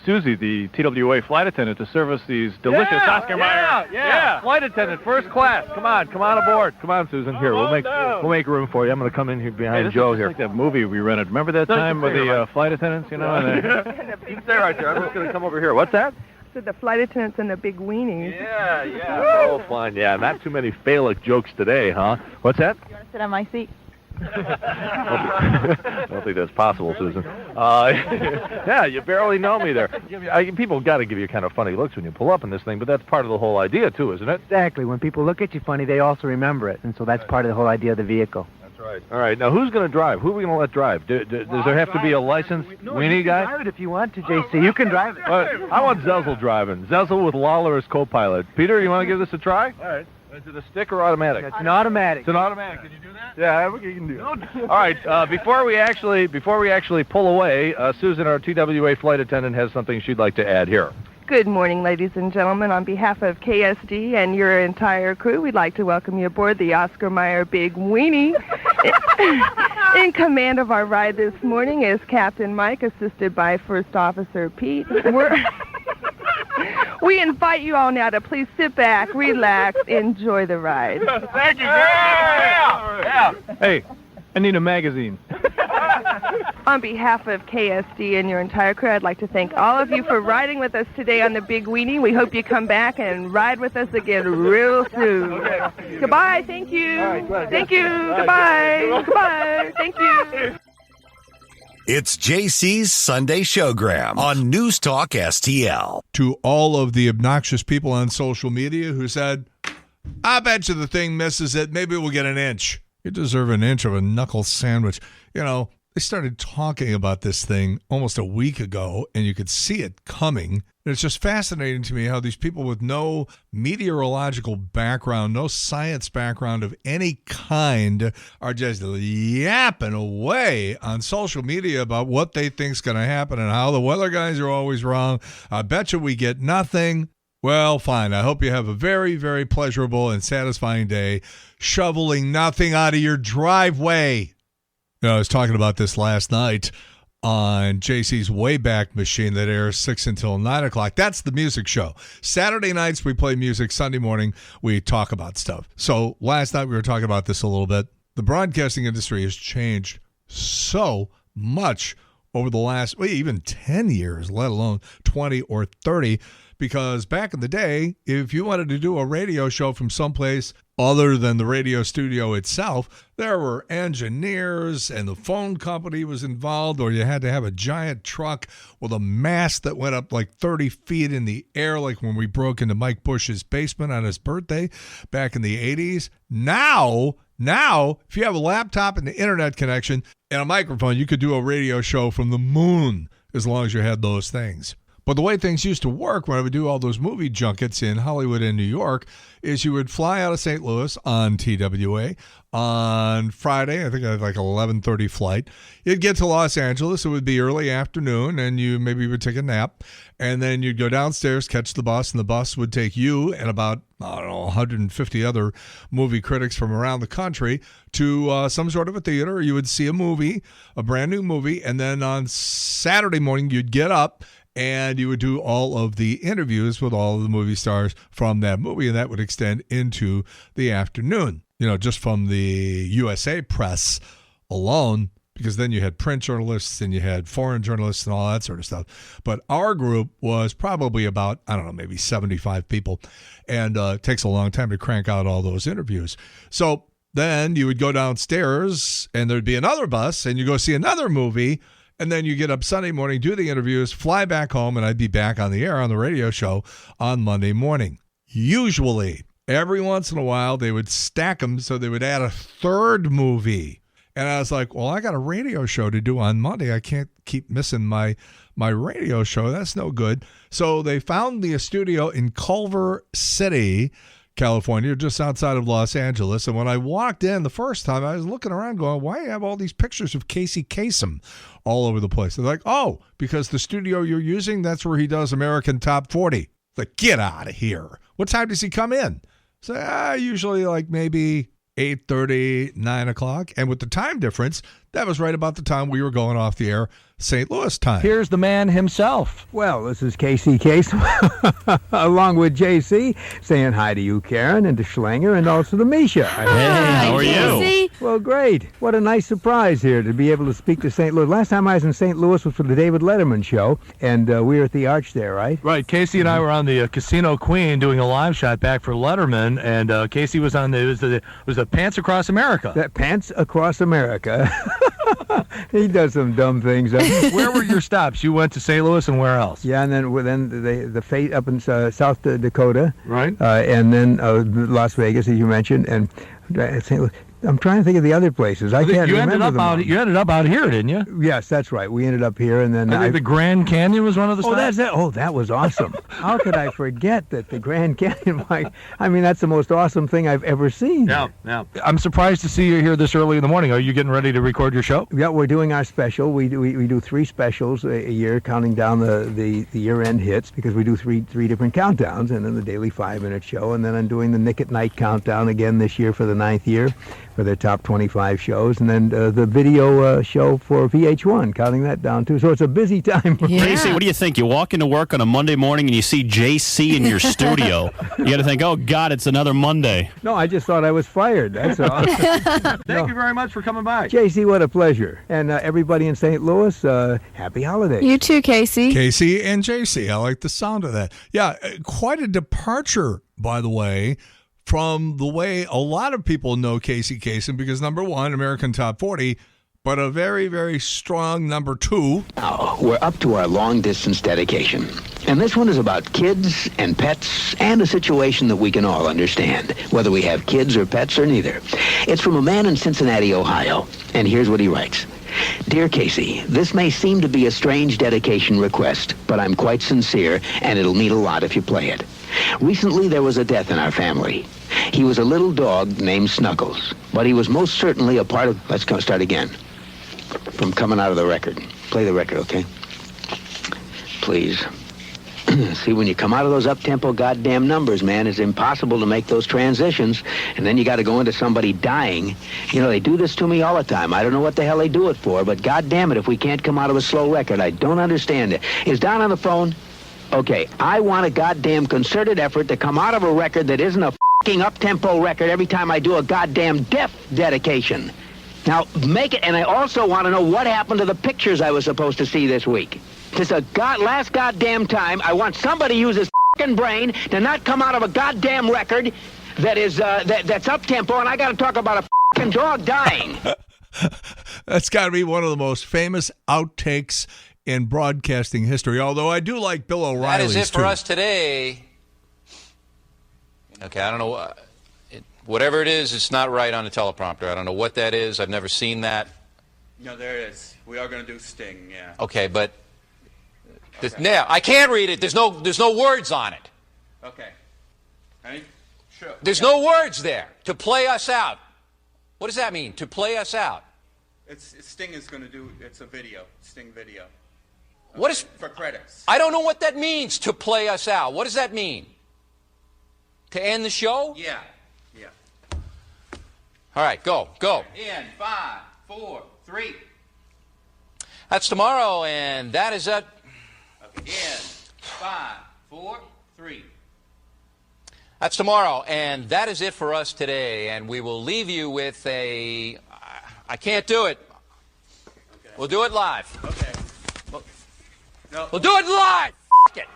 Susie, the TWA flight attendant, to serve us these delicious Oscar Mayer. Yeah. Flight attendant, first class. Come on aboard. Come on, Susan. Here, we'll make room for you. I'm going to come in here behind Joe here. Like that movie we rented. Remember that time with the flight attendants, you know? You can stay right there. I'm just going to come over here. What's that? So the flight attendants and the big weenies. Yeah. Oh, fine. Yeah, not too many phallic jokes today, huh? What's that? You want to sit on my seat? I don't think that's possible, Susan. Yeah, you barely know me there. People got to give you kind of funny looks when you pull up in this thing, but that's part of the whole idea, too, isn't it? Exactly. When people look at you funny, they also remember it, and so that's part of the whole idea of the vehicle. Right. All right. Now, who's going to drive? Who are we going to let drive? Does there have to be a licensed weenie guy? Drive it if you want to, JC. You can drive it. I want Zezel driving. Zezel with Lawler as co-pilot. Peter, you want to give this a try? All right. Is it a stick or automatic? It's an automatic. It's an automatic. Can you do that? Yeah, we can do it. All right. Before we actually pull away, Susan, our TWA flight attendant, has something she'd like to add here. Good morning, ladies and gentlemen. On behalf of KSD and your entire crew, we'd like to welcome you aboard the Oscar Mayer Big Weenie. In command of our ride this morning is Captain Mike, assisted by First Officer Pete. We invite you all now to please sit back, relax, enjoy the ride. Thank you. Yeah. Hey, I need a magazine. On behalf of KSD and your entire crew, I'd like to thank all of you for riding with us today on the Big Weenie. We hope you come back and ride with us again real soon. Okay. Goodbye. Thank you. Thank you. Goodbye. Goodbye. Thank you. It's JC's Sunday Showgram on News Talk STL. To all of the obnoxious people on social media who said, I bet you the thing misses it. Maybe we'll get an inch. You deserve an inch of a knuckle sandwich. You know, they started talking about this thing almost a week ago, and you could see it coming. And it's just fascinating to me how these people with no meteorological background, no science background of any kind are just yapping away on social media about what they think's going to happen and how the weather guys are always wrong. I bet you we get nothing. Well, fine. I hope you have a very, very pleasurable and satisfying day shoveling nothing out of your driveway. You know, I was talking about this last night on JC's Wayback Machine that airs 6 until 9 o'clock. That's the music show. Saturday nights we play music. Sunday morning we talk about stuff. So last night we were talking about this a little bit. The broadcasting industry has changed so much over the last, even 10 years, let alone 20 or 30. Because back in the day, if you wanted to do a radio show from someplace other than the radio studio itself, there were engineers and the phone company was involved, or you had to have a giant truck with a mast that went up like 30 feet in the air, like when we broke into Mike Bush's basement on his birthday back in the 80s. Now, if you have a laptop and the internet connection and a microphone, you could do a radio show from the moon as long as you had those things. But the way things used to work when I would do all those movie junkets in Hollywood and New York is you would fly out of St. Louis on TWA on Friday. I think I had like an 11:30 flight. You'd get to Los Angeles. It would be early afternoon, and you maybe would take a nap. And then you'd go downstairs, catch the bus, and the bus would take you and about, 150 other movie critics from around the country to some sort of a theater. You would see a movie, a brand new movie, and then on Saturday morning you'd get up and you would do all of the interviews with all of the movie stars from that movie, and that would extend into the afternoon, just from the USA press alone, because then you had print journalists and you had foreign journalists and all that sort of stuff. But our group was probably about, maybe 75 people, and it takes a long time to crank out all those interviews. So then you would go downstairs, and there'd be another bus, and you go see another movie. And then you get up Sunday morning, do the interviews, fly back home, and I'd be back on the air on the radio show on Monday morning. Usually, every once in a while, they would stack them so they would add a third movie. And I was like, well, I got a radio show to do on Monday. I can't keep missing my radio show. That's no good. So they found me a studio in Culver City, California, just outside of Los Angeles. And when I walked in the first time, I was looking around going, why do you have all these pictures of Casey Kasem all over the place? They're like, oh, because the studio you're using, that's where he does American Top 40. It's like, get out of here. What time does he come in? So usually like maybe 8:30, 9 o'clock. And with the time difference, that was right about the time we were going off the air, St. Louis time. Here's the man himself. Well, this is Casey Kasem, along with JC, saying hi to you, Karen, and to Schlanger, and also to Misha. Hey, how are you? Well, great. What a nice surprise here to be able to speak to St. Louis. Last time I was in St. Louis was for the David Letterman show, and we were at the Arch there, right? Right. Casey and I were on the Casino Queen doing a live shot back for Letterman, and Casey was on it was the Pants Across America. That Pants Across America. He does some dumb things. Where were your stops? You went to St. Louis, and where else? Yeah, and then the Fate up in South Dakota, right? And then Las Vegas, as you mentioned, and St. Louis. I'm trying to think of the other places. I can't remember them all. You ended up out here, didn't you? Yes, that's right. We ended up here, and then I think the Grand Canyon was one of the stops. Oh, that's it. Oh, that was awesome. How could I forget that the Grand Canyon? I mean, that's the most awesome thing I've ever seen. Yeah. I'm surprised to see you here this early in the morning. Are you getting ready to record your show? Yeah, we're doing our special. We do 3 specials a year, counting down the year-end hits, because we do three different countdowns, and then the daily 5-minute show, and then I'm doing the Nick at Night countdown again this year for the 9th year, for their top 25 shows, and then the video show for VH1, counting that down too. So it's a busy time. Casey, what do you think? You walk into work on a Monday morning and you see JC in your studio. You got to think, oh, God, it's another Monday. No, I just thought I was fired. That's all. Thank you very much for coming by. JC, what a pleasure. And everybody in St. Louis, happy holidays. You too, Casey. Casey and JC. I like the sound of that. Yeah, quite a departure, by the way, from the way a lot of people know Casey Kasem, because number 1, American Top 40, but a very, very strong number 2. Now, we're up to our long-distance dedication. And this one is about kids and pets and a situation that we can all understand, whether we have kids or pets or neither. It's from a man in Cincinnati, Ohio. And here's what he writes. Dear Casey, this may seem to be a strange dedication request, but I'm quite sincere, and it'll mean a lot if you play it. Recently, there was a death in our family. He was a little dog named Snuggles, but he was most certainly a part of... Let's start again. From coming out of the record. Play the record, okay? Please. See, when you come out of those up-tempo goddamn numbers, man, it's impossible to make those transitions, and then you got to go into somebody dying. You know, they do this to me all the time. I don't know what the hell they do it for, but goddamn it, if we can't come out of a slow record, I don't understand it. Is Don on the phone? Okay, I want a goddamn concerted effort to come out of a record that isn't a fucking up-tempo record every time I do a goddamn death dedication. Now, make it, and I also want to know what happened to the pictures I was supposed to see this week. This is last goddamn time. I want somebody to use his fucking brain to not come out of a goddamn record that is, that's up-tempo, and I got to talk about a fucking dog dying. That's got to be one of the most famous outtakes in broadcasting history, although I do like Bill O'Reilly's, That is it for us today. Okay, I don't know. Whatever it is, it's not right on the teleprompter. I don't know what that is. I've never seen that. No, there it is. We are going to do Sting, yeah. Okay, but... Now, I can't read it. There's no words on it. Okay. Ready? Sure. There's no words there. To play us out. What does that mean, to play us out? Sting is going to do... It's a video. Sting video. What is... For credits. I don't know what that means, to play us out. What does that mean? To end the show? Yeah. All right, go. In 5, 4, 3. That's tomorrow, and that is it. Okay. In 5, 4, 3. That's tomorrow, and that is it for us today. And we will leave you with a... I can't do it. Okay. We'll do it live. Okay. We'll do it live. F*** it.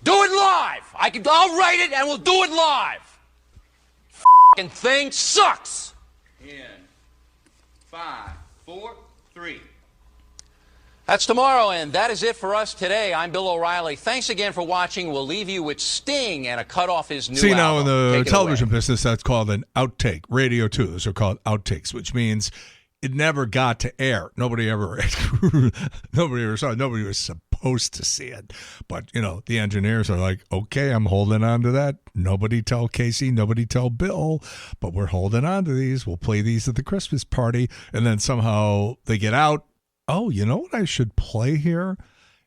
Do it live. I'll write it, and we'll do it live. F***ing thing sucks. In 5, 4, 3. That's tomorrow, and that is it for us today. I'm Bill O'Reilly. Thanks again for watching. We'll leave you with Sting and a cut off his new See, album. now in the Take it television away. business, that's called an outtake. Radio, too. Those are called outtakes, which means it never got to air. Nobody ever saw it. Nobody was supposed to see it. But, the engineers are like, okay, I'm holding on to that. Nobody tell Casey, nobody tell Bill, but we're holding on to these. We'll play these at the Christmas party. And then somehow they get out. Oh, you know what I should play here?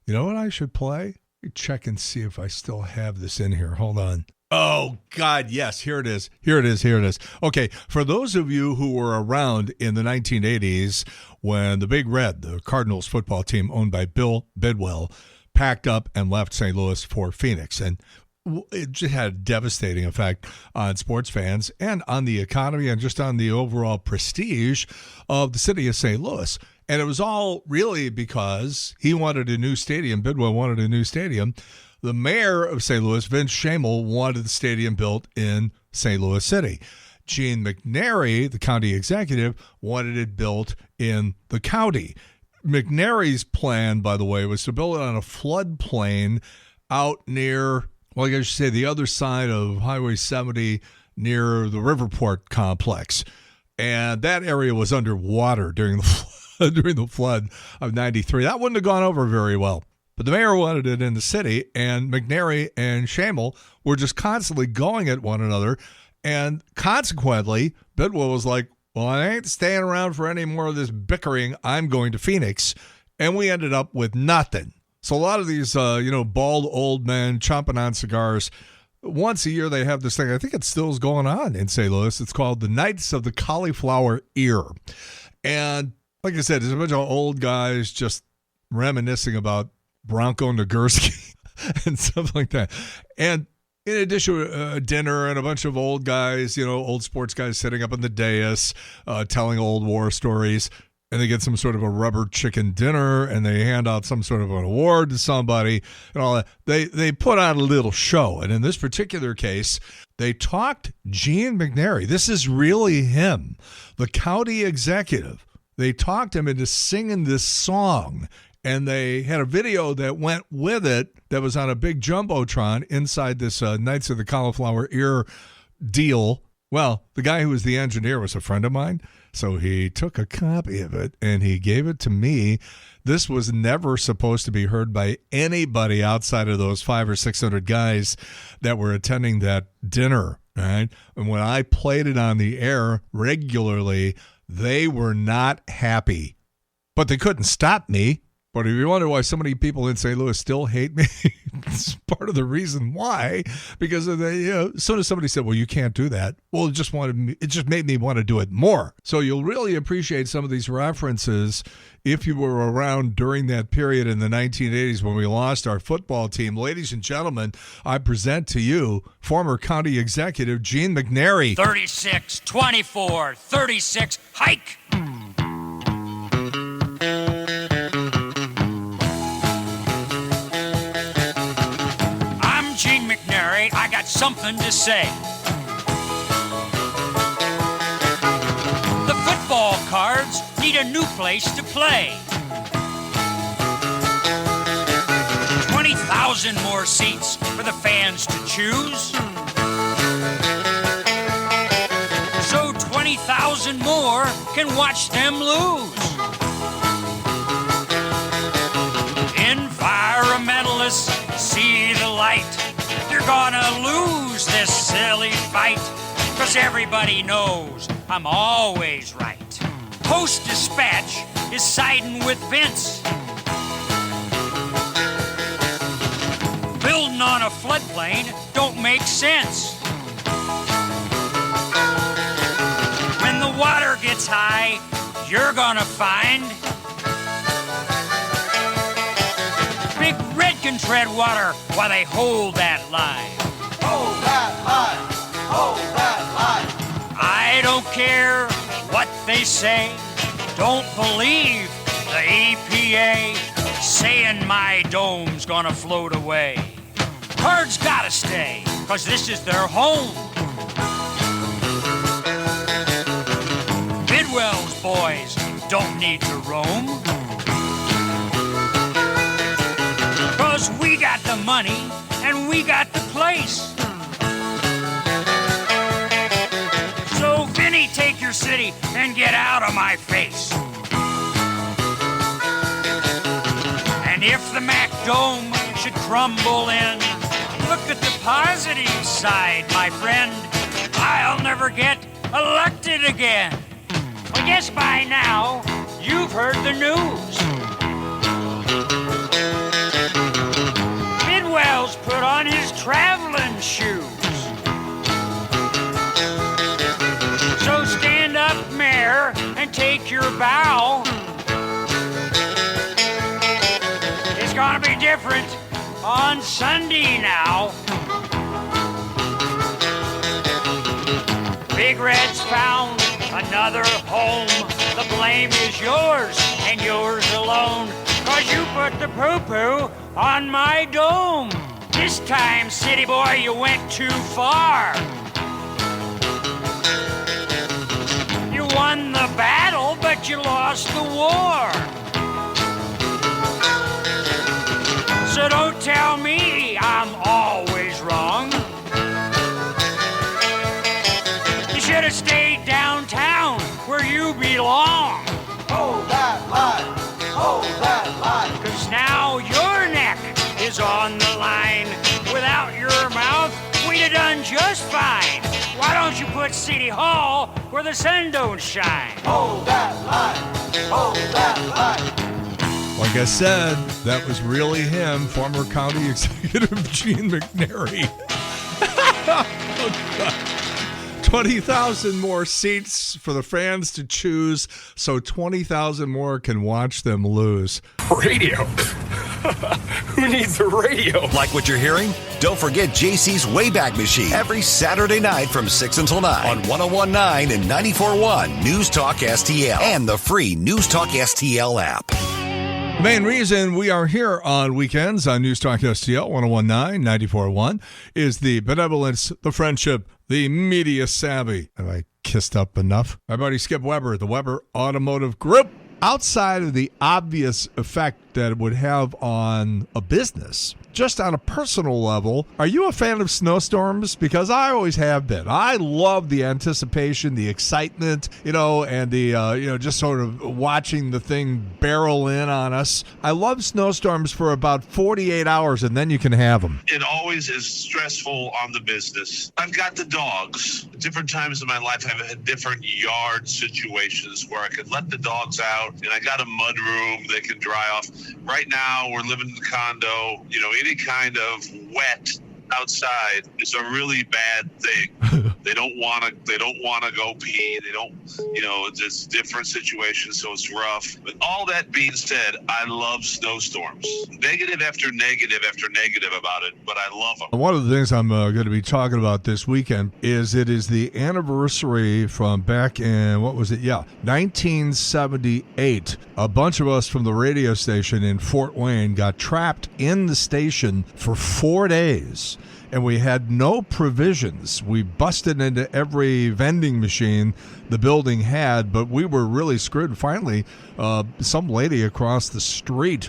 You know what I should play? Let me check and see if I still have this in here. Hold on. Oh, God, yes. Here it is. Here it is. Okay, for those of you who were around in the 1980s when the Big Red, the Cardinals football team owned by Bill Bidwell, packed up and left St. Louis for Phoenix, and it just had a devastating effect on sports fans and on the economy and just on the overall prestige of the city of St. Louis. And it was all really because he wanted a new stadium. Bidwell wanted a new stadium. The mayor of St. Louis, Vince Shamel, wanted the stadium built in St. Louis City. Gene McNary, the county executive, wanted it built in the county. McNary's plan, by the way, was to build it on a floodplain out near, well, I guess you say the other side of Highway 70 near the Riverport complex. And that area was underwater during the flood of 93. That wouldn't have gone over very well. But the mayor wanted it in the city, and McNary and Shamel were just constantly going at one another. And consequently, Bidwell was like, well, I ain't staying around for any more of this bickering. I'm going to Phoenix. And we ended up with nothing. So a lot of these, bald old men chomping on cigars, once a year they have this thing. I think it still is going on in St. Louis. It's called the Nights of the Cauliflower Ear. And like I said, there's a bunch of old guys just reminiscing about Bronco Nagurski and stuff like that. And in addition to a dinner and a bunch of old guys, old sports guys sitting up in the dais telling old war stories, and they get some sort of a rubber chicken dinner, and they hand out some sort of an award to somebody and all that. They put on a little show. And in this particular case, they talked Gene McNary. This is really him, the county executive. They talked him into singing this song, and they had a video that went with it that was on a big jumbotron inside this Knights of the Cauliflower Ear deal. Well, the guy who was the engineer was a friend of mine, so he took a copy of it, and he gave it to me. This was never supposed to be heard by anybody outside of those 500 or 600 guys that were attending that dinner, right? And when I played it on the air regularly, they were not happy, but they couldn't stop me. But if you wonder why so many people in St. Louis still hate me, it's part of the reason why. Because of as soon as somebody said, "Well, you can't do that," well, it just made me want to do it more. So you'll really appreciate some of these references if you were around during that period in the 1980s when we lost our football team. Ladies and gentlemen, I present to you former county executive Gene McNary. 36, 24, 36, hike! I'm Gene McNary. I got something to say. The football cards need a new place to play. 20,000 more seats for the fans to choose. So 20,000 more can watch them lose. Environmentalists see the light. You're gonna lose this silly fight, 'cause everybody knows I'm always right. Post-Dispatch is siding with Vince. Building on a floodplain don't make sense. When the water gets high, you're gonna find Big Red can tread water while they hold that line. Hold that line! Hold that line! I don't care what they say. Don't believe the EPA saying my dome's gonna float away. Cards gotta stay, 'cause this is their home. Bidwell's boys don't need to roam. me and get out of my face. And if the Mac Dome should crumble in, look at the positive side, my friend. I'll never get elected again. I guess by now you've heard the news. Bidwell's put on his traveling shoes. So stand up, Mayor, and take your bow. It's gonna be different on Sunday now. Big Red's found another home. The blame is yours and yours alone. 'Cause you put the poo-poo on my dome. This time, city boy, you went too far. You won the battle, but you lost the war. So don't tell me I'm always wrong. You should have stayed downtown where you belong. Hold that line, hold that line. 'Cause now your neck is on the line. Without your mouth, we'd have done just fine. Why don't you put City Hall where the sun don't shine? Hold that line, hold that line. Like I said, that was really him, former county executive Gene McNary. Oh, God. 20,000 more seats for the fans to choose, so 20,000 more can watch them lose. Radio? Who needs a radio? Like what you're hearing? Don't forget JC's Wayback Machine every Saturday night from 6 until 9 on 101.9 and 94.1 News Talk STL and the free News Talk STL app. The main reason we are here on weekends on News Talk STL 101.9, 94.1 is the benevolence, the friendship, the media savvy. Have I kissed up enough? My buddy Skip Weber, the Weber Automotive Group. Outside of the obvious effect that it would have on a business, just on a personal level, are you a fan of snowstorms? Because I always have been. I love the anticipation, the excitement, and the, just sort of watching the thing barrel in on us. I love snowstorms for about 48 hours, and then you can have them. It always is stressful on the business. I've got the dogs. Different times in my life, I've had different yard situations where I could let the dogs out, and I got a mud room they can dry off. Right now, we're living in the condo. Any kind of wet outside is a really bad thing. They don't want to go pee. They don't, it's different situations, so it's rough. But all that being said, I love snowstorms. Negative after negative after negative about it, but I love them. One of the things I'm going to be talking about this weekend is it is the anniversary from back in, 1978. A bunch of us from the radio station in Fort Wayne got trapped in the station for 4 days. And we had no provisions. We busted into every vending machine the building had, but we were really screwed. Finally, some lady across the street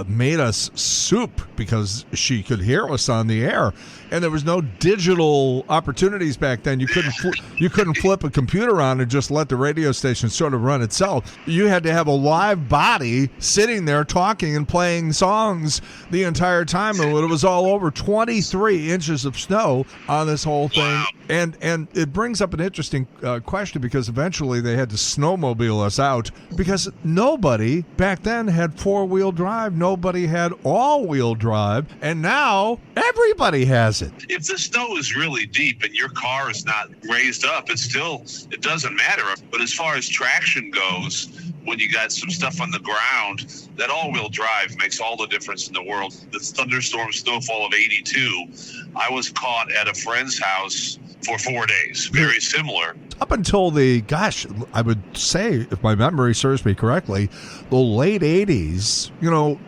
made us soup because she could hear us on the air, and there was no digital opportunities back then. You couldn't flip a computer on and just let the radio station sort of run itself. You had to have a live body sitting there talking and playing songs the entire time, and it was all over 23 inches of snow on this whole thing. Wow. And it brings up an interesting question, because eventually they had to snowmobile us out, because nobody back then had four-wheel drive. Nobody had all-wheel drive, and now everybody has it. If the snow is really deep and your car is not raised up, it doesn't matter. But as far as traction goes, when you got some stuff on the ground, that all-wheel drive makes all the difference in the world. The thunderstorm snowfall of 82, I was caught at a friend's house for 4 days. Very similar. Up until I would say, if my memory serves me correctly, the late 80s,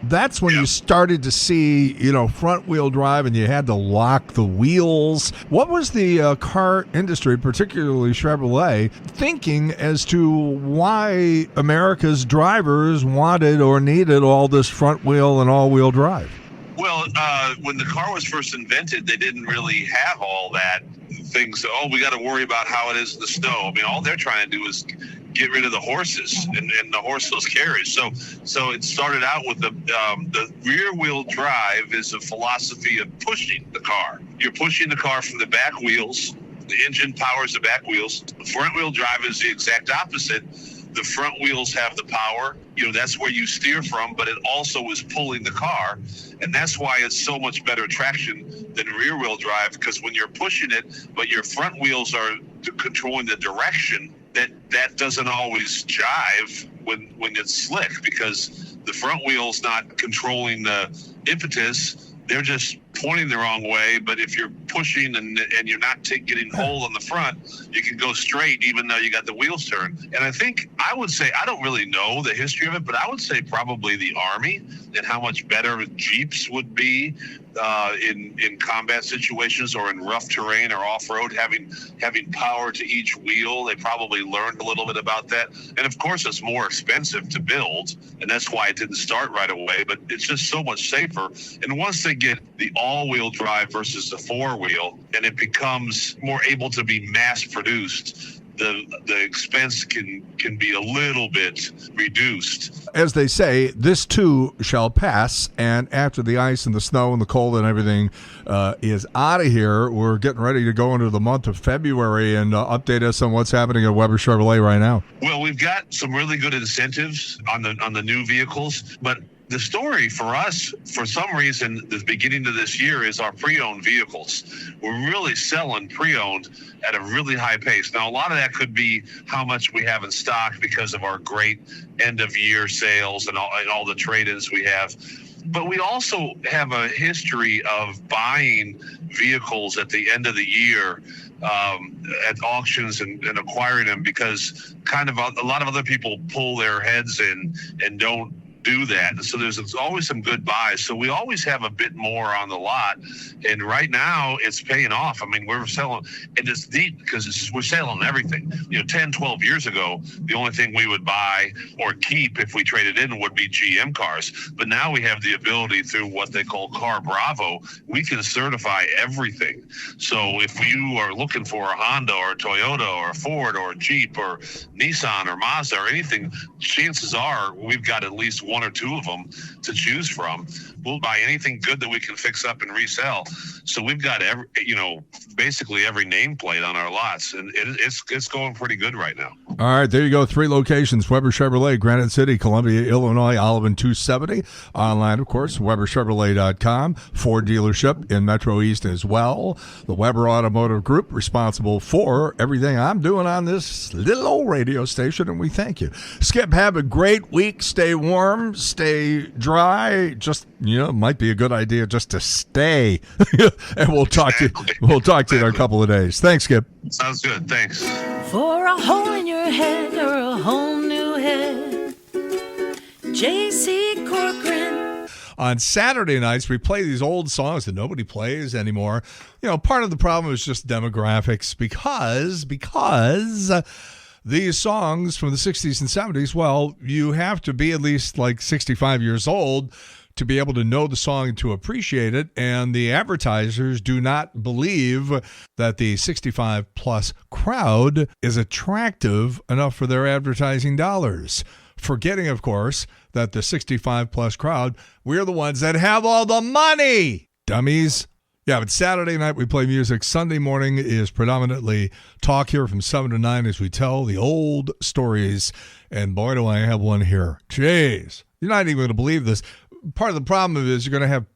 that's when you started to see, front wheel drive, and you had to lock the wheels. What was the car industry, particularly Chevrolet, thinking as to why America's drivers wanted or needed all this front wheel and all wheel drive? Well, when the car was first invented, they didn't really have all that. things. Oh, we got to worry about how it is in the snow. I mean, all they're trying to do is get rid of the horses and the horseless carriage. So it started out with the rear wheel drive is a philosophy of pushing the car. You're pushing the car from the back wheels. The engine powers the back wheels. The front wheel drive is the exact opposite. The front wheels have the power. That's where you steer from, but it also is pulling the car. And that's why it's so much better traction than rear wheel drive, because when you're pushing it, but your front wheels are controlling the direction, that doesn't always jive when it's slick, because the front wheel's not controlling the impetus. They're just pointing the wrong way, but if you're pushing and you're not getting hold on the front, you can go straight even though you got the wheels turned. And I would say, I don't really know the history of it, but I would say probably the Army and how much better Jeeps would be in combat situations or in rough terrain or off-road, having power to each wheel. They probably learned a little bit about that. And of course, it's more expensive to build, and that's why it didn't start right away, but it's just so much safer. And once they get the all-wheel drive versus the four-wheel, and it becomes more able to be mass-produced, the expense can be a little bit reduced. As they say, this too shall pass, and after the ice and the snow and the cold and everything is out of here, we're getting ready to go into the month of February. And update us on what's happening at Weber Chevrolet right now. Well, we've got some really good incentives on the new vehicles, but the story for us, for some reason, the beginning of this year is our pre-owned vehicles. We're really selling pre-owned at a really high pace. Now, a lot of that could be how much we have in stock because of our great end-of-year sales and all the trade-ins we have. But we also have a history of buying vehicles at the end of the year at auctions and acquiring them, because kind of a lot of other people pull their heads in and don't do that. So there's always some good buys. So we always have a bit more on the lot. And right now it's paying off. I mean, we're selling, and it's neat because we're selling everything. 10, 12 years ago, the only thing we would buy or keep if we traded in would be GM cars. But now we have the ability through what they call Car Bravo, we can certify everything. So if you are looking for a Honda or a Toyota or a Ford or a Jeep or Nissan or Mazda or anything, chances are we've got at least one or two of them to choose from. We'll buy anything good that we can fix up and resell. So we've got basically every nameplate on our lots, and it's going pretty good right now. All right, there you go. 3 locations: Weber Chevrolet, Granite City, Columbia, Illinois, Olive 270. Online, of course, WeberChevrolet.com. Ford dealership in Metro East as well. The Weber Automotive Group, responsible for everything I'm doing on this little old radio station, and we thank you. Skip, have a great week. Stay warm, stay dry. Just, it might be a good idea just to stay. And we'll talk to you in a couple of days. Thanks, Skip. Sounds good. Thanks. For a hole in your head or a whole new head, J.C. Corcoran. On Saturday nights, we play these old songs that nobody plays anymore. Part of the problem is just demographics, because these songs from the 60s and 70s, well, you have to be at least like 65 years old to be able to know the song and to appreciate it. And the advertisers do not believe that the 65-plus crowd is attractive enough for their advertising dollars. Forgetting, of course, that the 65-plus crowd, we're the ones that have all the money, dummies. Yeah, but Saturday night we play music. Sunday morning is predominantly talk here from 7 to 9 as we tell the old stories. And boy, do I have one here. Jeez, you're not even going to believe this. Part of the problem is you're going to have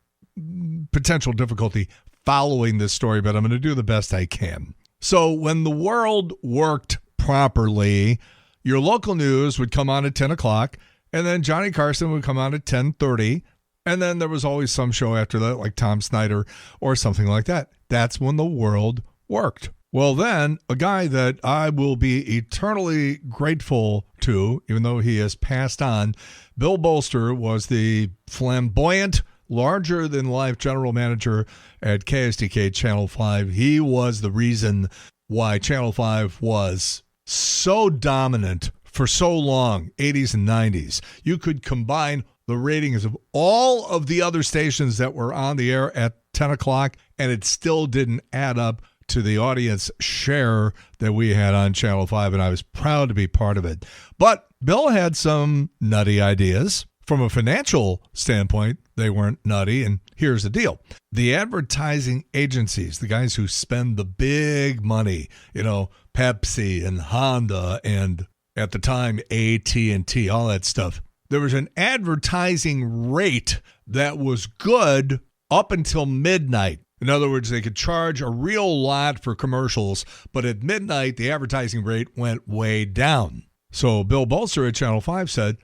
potential difficulty following this story, but I'm going to do the best I can. So when the world worked properly, your local news would come on at 10 o'clock, and then Johnny Carson would come on at 10:30. And then there was always some show after that, like Tom Snyder or something like that. That's when the world worked. Well, then, a guy that I will be eternally grateful to, even though he has passed on, Bill Bolster was the flamboyant, larger-than-life general manager at KSDK Channel 5. He was the reason why Channel 5 was so dominant for so long, 80s and 90s. You could combine the ratings of all of the other stations that were on the air at 10 o'clock, and it still didn't add up to the audience share that we had on Channel 5, and I was proud to be part of it. But Bill had some nutty ideas. From a financial standpoint, they weren't nutty, and here's the deal. The advertising agencies, the guys who spend the big money, Pepsi and Honda and at the time AT&T, all that stuff, there was an advertising rate that was good up until midnight. In other words, they could charge a real lot for commercials, but at midnight, the advertising rate went way down. So Bill Bolster at Channel 5 said,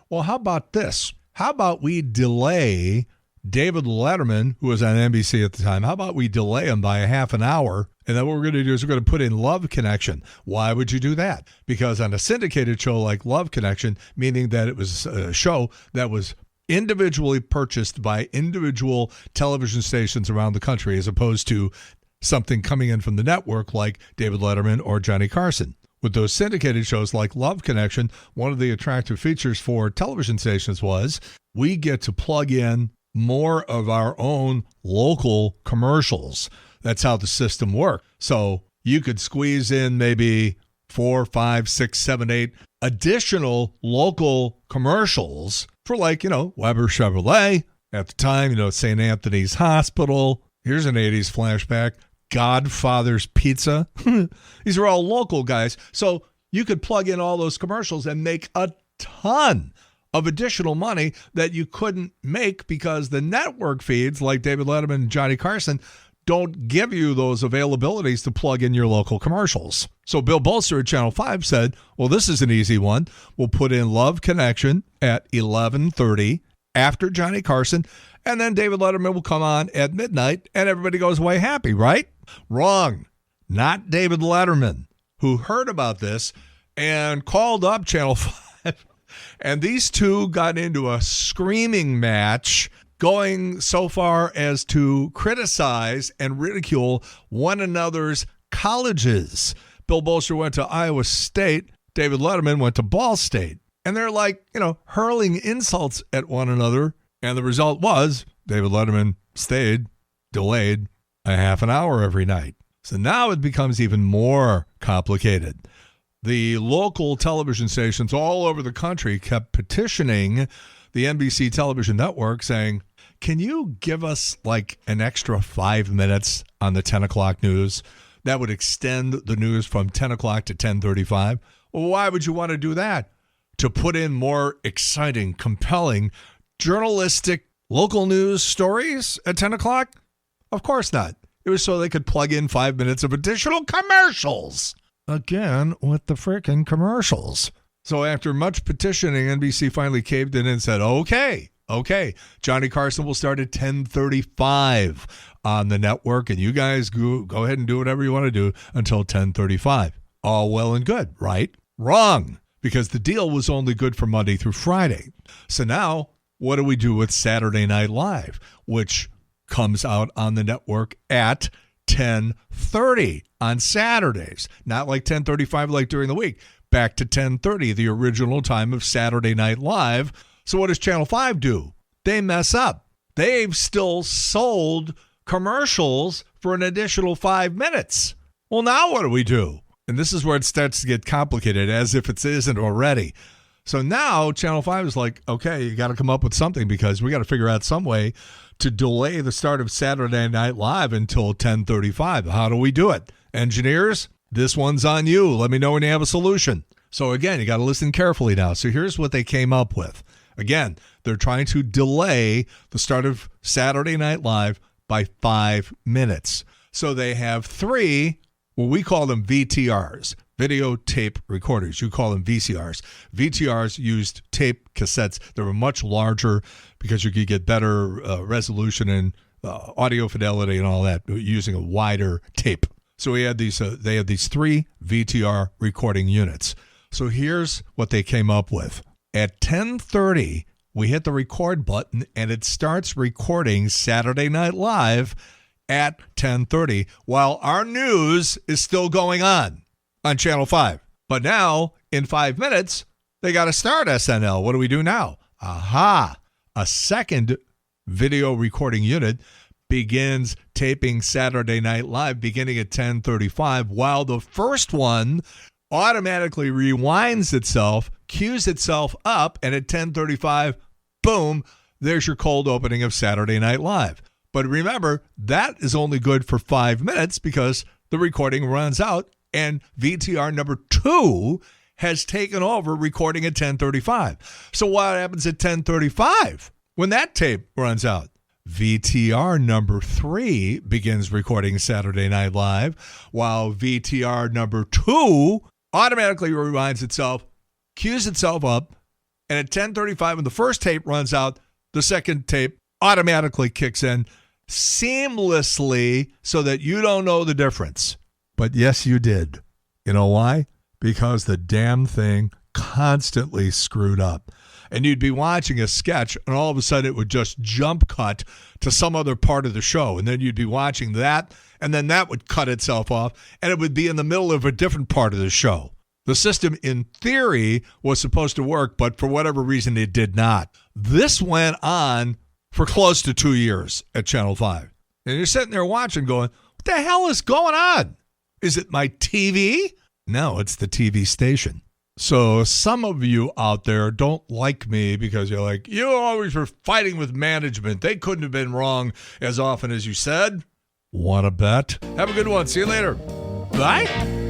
well, how about this? How about we delay David Letterman, who was on NBC at the time, how about we delay him by a half an hour? And then what we're going to do is we're going to put in Love Connection. Why would you do that? Because on a syndicated show like Love Connection, meaning that it was a show that was individually purchased by individual television stations around the country, as opposed to something coming in from the network like David Letterman or Johnny Carson. With those syndicated shows like Love Connection, one of the attractive features for television stations was we get to plug in more of our own local commercials. That's how the system worked. So you could squeeze in maybe 4, 5, 6, 7, 8 additional local commercials for Weber Chevrolet. At the time, St. Anthony's Hospital. Here's an 80s flashback. Godfather's Pizza. These are all local guys. So you could plug in all those commercials and make a ton of additional money that you couldn't make because the network feeds like David Letterman and Johnny Carson don't give you those availabilities to plug in your local commercials. So Bill Bolster at Channel 5 said, well, this is an easy one. We'll put in Love Connection at 11:30 after Johnny Carson, and then David Letterman will come on at midnight, and everybody goes away happy, right? Wrong. Not David Letterman, who heard about this and called up Channel 5, and these two got into a screaming match, going so far as to criticize and ridicule one another's colleges. Bill Bolster went to Iowa State. David Letterman went to Ball State. And they're hurling insults at one another. And the result was David Letterman stayed delayed a half an hour every night. So now it becomes even more complicated. The local television stations all over the country kept petitioning the NBC television network saying, can you give us an extra 5 minutes on the 10 o'clock news? That would extend the news from 10 o'clock to 10:35. Well, why would you want to do that? To put in more exciting, compelling, journalistic local news stories at 10 o'clock? Of course not. It was so they could plug in 5 minutes of additional commercials. Again, with the frickin' commercials. So after much petitioning, NBC finally caved in and said, okay, Johnny Carson will start at 10:35 on the network, and you guys go ahead and do whatever you want to do until 10:35. All well and good, right? Wrong, because the deal was only good for Monday through Friday. So now, what do we do with Saturday Night Live, which comes out on the network at 10:30 on Saturdays? Not like 10:35 like during the week. Back to 10:30, the original time of Saturday Night Live. So what does Channel 5 do? They mess up. They've still sold commercials for an additional 5 minutes. Well, now what do we do? And this is where it starts to get complicated, as if it isn't already. So now Channel 5 is like, okay, you got to come up with something because we got to figure out some way to delay the start of Saturday Night Live until 10:35. How do we do it? Engineers, this one's on you. Let me know when you have a solution. So again, you got to listen carefully now. So here's what they came up with. Again, they're trying to delay the start of Saturday Night Live by 5 minutes. So they have 3, well, we call them VTRs, videotape recorders. You call them VCRs. VTRs used tape cassettes. They were much larger because you could get better resolution and audio fidelity and all that using a wider tape. So we had these. They had these 3 VTR recording units. So here's what they came up with. At 10:30, we hit the record button, and it starts recording Saturday Night Live at 10:30 while our news is still going on Channel 5. But now, in 5 minutes, they got to start SNL. What do we do now? Aha! A second video recording unit begins taping Saturday Night Live beginning at 10:35, while the first one automatically rewinds itself, cues itself up, and at 10:35, boom, there's your cold opening of Saturday Night Live. But remember, that is only good for 5 minutes because the recording runs out, and VTR number 2 has taken over recording at 10:35. So what happens at 10:35 when that tape runs out? VTR number 3 begins recording Saturday Night Live, while VTR number 2 automatically rewinds itself, cues itself up, and at 10:35 when the first tape runs out, the second tape automatically kicks in seamlessly so that you don't know the difference. But yes, you did. You know why? Because the damn thing constantly screwed up. And you'd be watching a sketch, and all of a sudden it would just jump cut to some other part of the show. And then you'd be watching that, and then that would cut itself off, and it would be in the middle of a different part of the show. The system, in theory, was supposed to work, but for whatever reason, it did not. This went on for close to 2 years at Channel 5. And you're sitting there watching going, what the hell is going on? Is it my TV? No, it's the TV station. So some of you out there don't like me because you're like, you always were fighting with management. They couldn't have been wrong as often as you said. Want to bet? Have a good one. See you later. Bye.